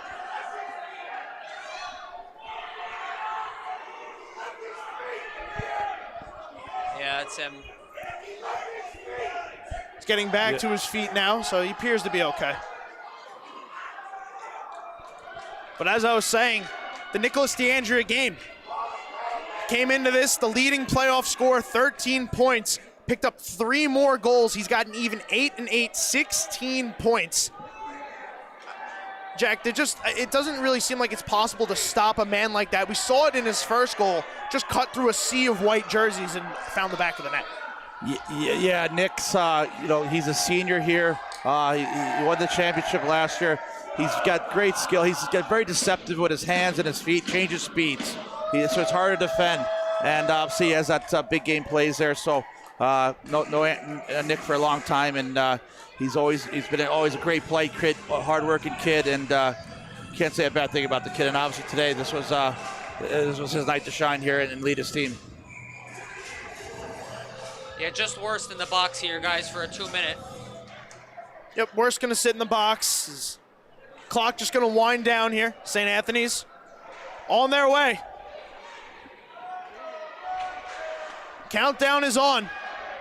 Yeah, it's him. He's getting back to his feet now, so he appears to be okay. But as I was saying, the Nicholas DeAndrea game came into this, the leading playoff scorer, 13 points, picked up 3 more goals. He's got an even 8 and 8, 16 points. Jack, it doesn't really seem like it's possible to stop a man like that. We saw it in his first goal, just cut through a sea of white jerseys and found the back of the net. Yeah, Nick's, he's a senior here. He won the championship last year. He's got great skill. He's got very deceptive with his hands and his feet, changes speeds. So it's hard to defend. And obviously he has that big game plays there. So Nick for a long time, and he's been always a great play kid, a hard-working kid, and can't say a bad thing about the kid. And obviously today this was his night to shine here and lead his team. Yeah, just worse in the box here, guys, for a 2-minute. Yep, worst going to sit in the box. Clock just going to wind down here. St. Anthony's on their way. Countdown is on.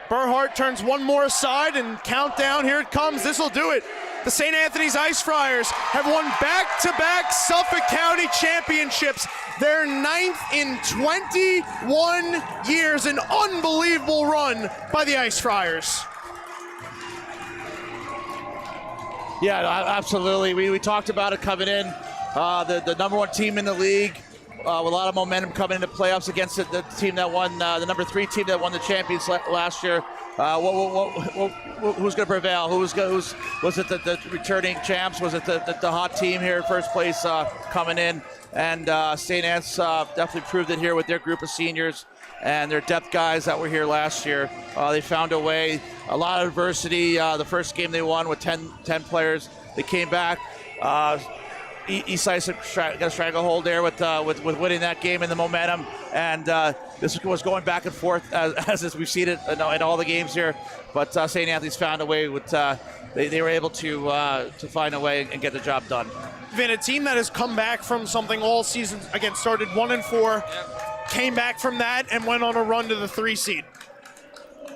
Burhart turns one more aside, and countdown, here it comes. This will do it. The St. Anthony's Ice Friars have won back-to-back Suffolk County championships. Their 9th in 21 years. An unbelievable run by the Ice Friars. Yeah, absolutely. We talked about it coming in. The number 1 team in the league. With a lot of momentum coming into playoffs against the team that won, the number 3 team that won the champions last year. Who's going to prevail? Was it the returning champs? Was it the hot team here, first place coming in? And St. Anne's definitely proved it here with their group of seniors and their depth guys that were here last year. They found a way. A lot of adversity. The first game they won with 10 players. They came back. East Islip got a stranglehold there with winning that game and the momentum, and this was going back and forth as we've seen it in all the games here. But St. Anthony's found a way. They were able to find a way and get the job done. Vin, a team that has come back from something all season, again, started 1-4, came back from that and went on a run to the 3 seed.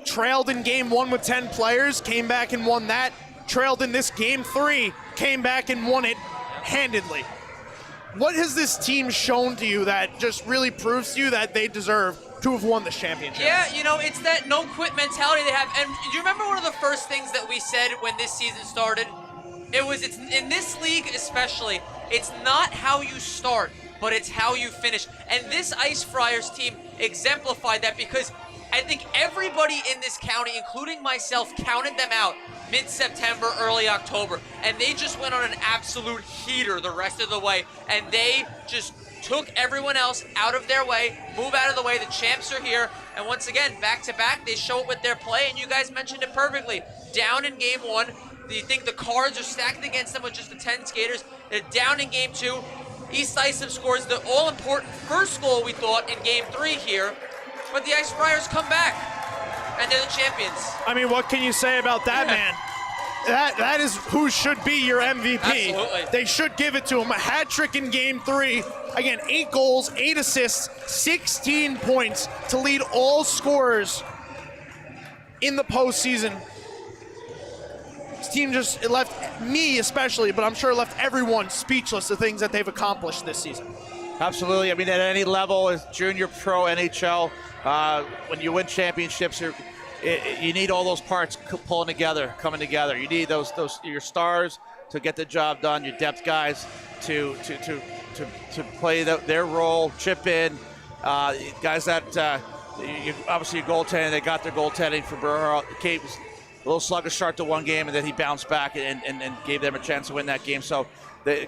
Trailed in game 1 with 10 players, came back and won that. Trailed in this game 3, came back and won it handedly. What has this team shown to you that just really proves to you that they deserve to have won this championship? Yeah, it's that no-quit mentality they have. And do you remember one of the first things that we said when this season started? It's in this league especially, it's not how you start, but it's how you finish. And this Ice Friars team exemplified that, because I think everybody in this county, including myself, counted them out mid-September, early October. And they just went on an absolute heater the rest of the way. And they just took everyone else out of their way, move out of the way. The champs are here. And once again, back-to-back, they show it with their play. And you guys mentioned it perfectly. Down in game 1, Do you think the cards are stacked against them with just the 10 skaters? They're down in game 2. East Islip scores the all-important first goal, we thought, in game 3 here. But the Ice Friars come back, and they're the champions. I mean, what can you say about that, man? That is who should be your MVP. Absolutely. They should give it to him. A hat trick in game 3. Again, 8 goals, 8 assists, 16 points to lead all scorers in the postseason. This team just left me especially, but I'm sure left everyone speechless, the things that they've accomplished this season. Absolutely. I mean, at any level, as junior, pro, NHL, when you win championships, you need all those parts pulling together, coming together. You need those your stars to get the job done, your depth guys to play their role, chip in, guys that obviously your goaltending. They got their goaltending for Burr. Kate was a little sluggish start to one game, and then he bounced back and gave them a chance to win that game. So they're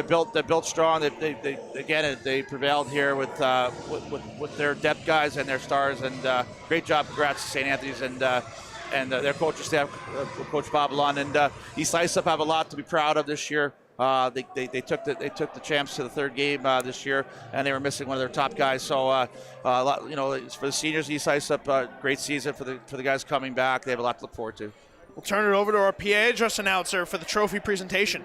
built strong. They prevailed here with their depth guys and their stars, and great job. Congrats to St. Anthony's and their coaching staff, Coach Babalon and East Islip have a lot to be proud of this year. They took the champs to the third game this year, and they were missing one of their top guys. So a lot, for the seniors, East Islip, great season for the guys coming back. They have a lot to look forward to. We'll turn it over to our PA address announcer for the trophy presentation.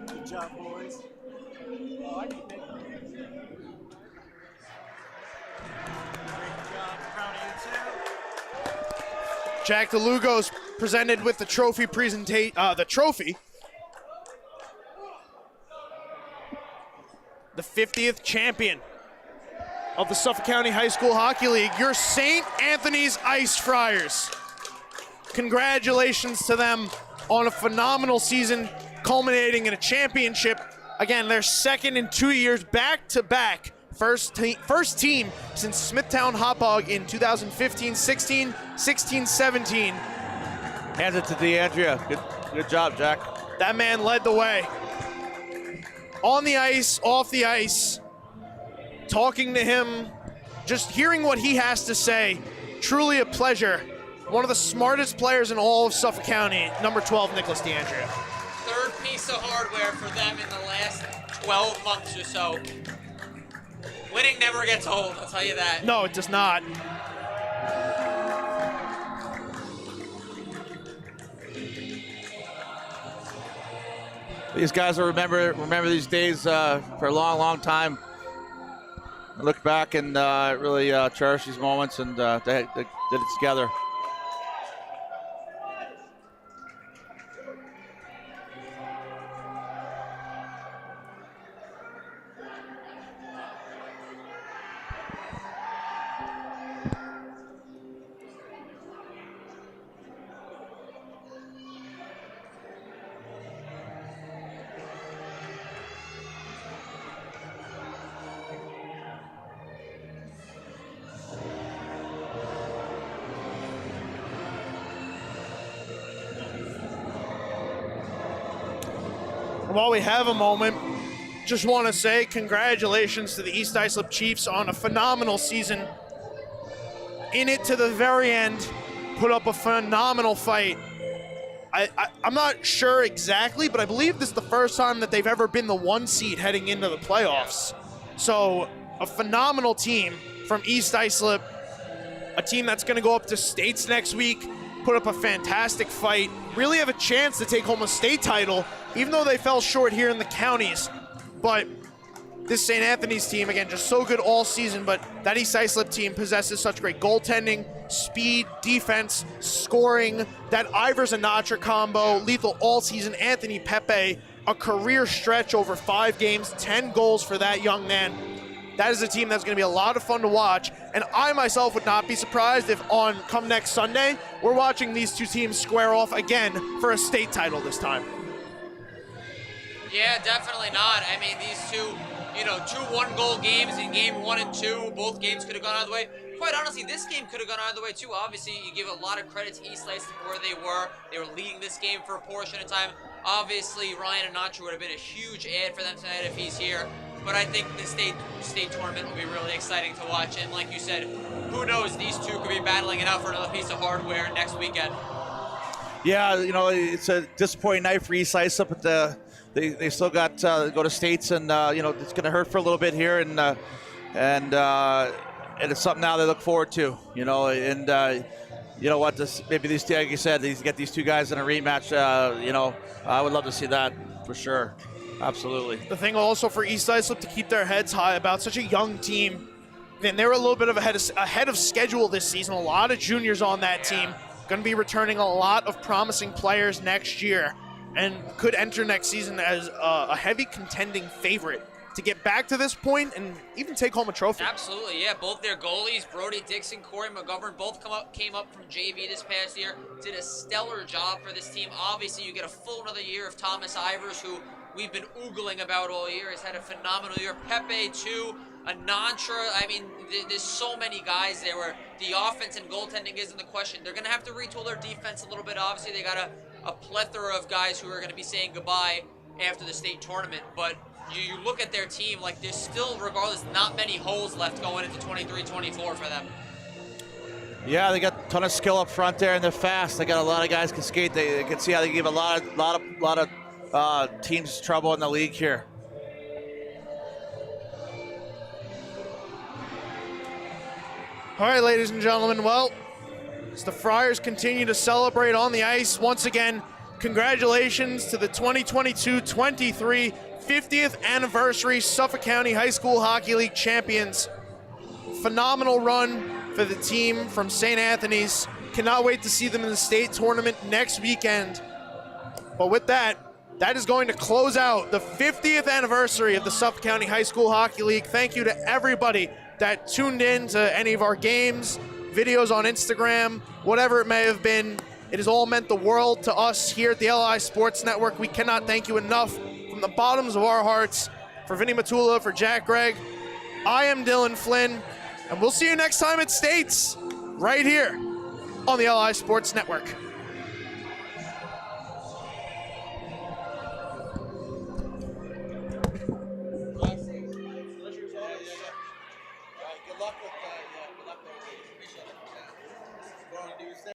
Good job, boys. Great job. Proud of you too. Jack DeLugo's presented with the trophy trophy. The 50th champion of the Suffolk County High School Hockey League, your St. Anthony's Ice Friars. Congratulations to them on a phenomenal season, culminating in a championship. Again, their second in 2 years, back-to-back. First team since Smithtown Hauppauge in 2015-16, 16-17. Hands it to DeAndrea. Good job, Jack. That man led the way. On the ice, off the ice, talking to him, just hearing what he has to say. Truly a pleasure. One of the smartest players in all of Suffolk County, number 12, Nicholas DeAndrea. Third piece of hardware for them in the last 12 months or so. Winning never gets old, I'll tell you that. No, it does not. These guys will remember these days for a long, long time. I look back and really cherish these moments, and they did it together. While we have a moment, just want to say congratulations to the East Islip Chiefs on a phenomenal season. In it to the very end, put up a phenomenal fight. I'm not sure exactly, but I believe this is the first time that they've ever been the 1 seed heading into the playoffs. So a phenomenal team from East Islip, a team that's going to go up to states next week, put up a fantastic fight, really have a chance to take home a state title, even though they fell short here in the counties. But this St. Anthony's team, again, just so good all season, but that East Islip team possesses such great goaltending, speed, defense, scoring, that Ivers and Natra combo, lethal all season. Anthony Pepe, a career stretch over 5 games, 10 goals for that young man. that is a team that's going to be a lot of fun to watch. And I myself would not be surprised if come next Sunday, we're watching these two teams square off again for a state title this time. Yeah, definitely not. I mean, these two, two one-goal games in game 1 and 2, both games could have gone either way. Quite honestly, this game could have gone either way too. Obviously, you give a lot of credit to Islip where they were. They were leading this game for a portion of time. Obviously, Ryan Anacho would have been a huge add for them tonight if he's here. But I think the state tournament will be really exciting to watch. And like you said, who knows, these two could be battling it out for another piece of hardware next weekend. Yeah, it's a disappointing night for East Islip, but they still got to go to states, and it's going to hurt for a little bit here, and it's something now they look forward to, and you know what, maybe these two, like you said, get these two guys in a rematch. I would love to see that for sure. Absolutely. The thing also for East Islip to keep their heads high about such a young team, and they were a little bit of ahead of schedule this season. A lot of juniors on that team, going to be returning a lot of promising players next year, and could enter next season as a heavy contending favorite to get back to this point and even take home a trophy. Absolutely, yeah. Both their goalies, Brody Dixon, Corey McGovern, both came up from JV this past year, did a stellar job for this team. Obviously, you get a full another year of Thomas Ivers, who we've been oogling about all year. He's had a phenomenal year. Pepe, too. Anantra. I mean, there's so many guys there where the offense and goaltending isn't the question. They're going to have to retool their defense a little bit. Obviously, they got a plethora of guys who are going to be saying goodbye after the state tournament. But you look at their team, like there's still, regardless, not many holes left going into 23-24 for them. Yeah, they got a ton of skill up front there, and they're fast. They got a lot of guys can skate. They can see how they give a lot of teams trouble in the league here. All right, ladies and gentlemen, well, as the Friars continue to celebrate on the ice, once again, congratulations to the 2022-23 50th anniversary Suffolk County High School Hockey League champions. Phenomenal run for the team from St. Anthony's. Cannot wait to see them in the state tournament next weekend. But with that, that is going to close out the 50th anniversary of the Suffolk County High School Hockey League. Thank you to everybody that tuned in to any of our games, videos on Instagram, whatever it may have been. It has all meant the world to us here at the LI Sports Network. We cannot thank you enough from the bottoms of our hearts. For Vinny Matula, for Jack Gregg, I am Dylan Flynn, and we'll see you next time at States, right here on the LI Sports Network.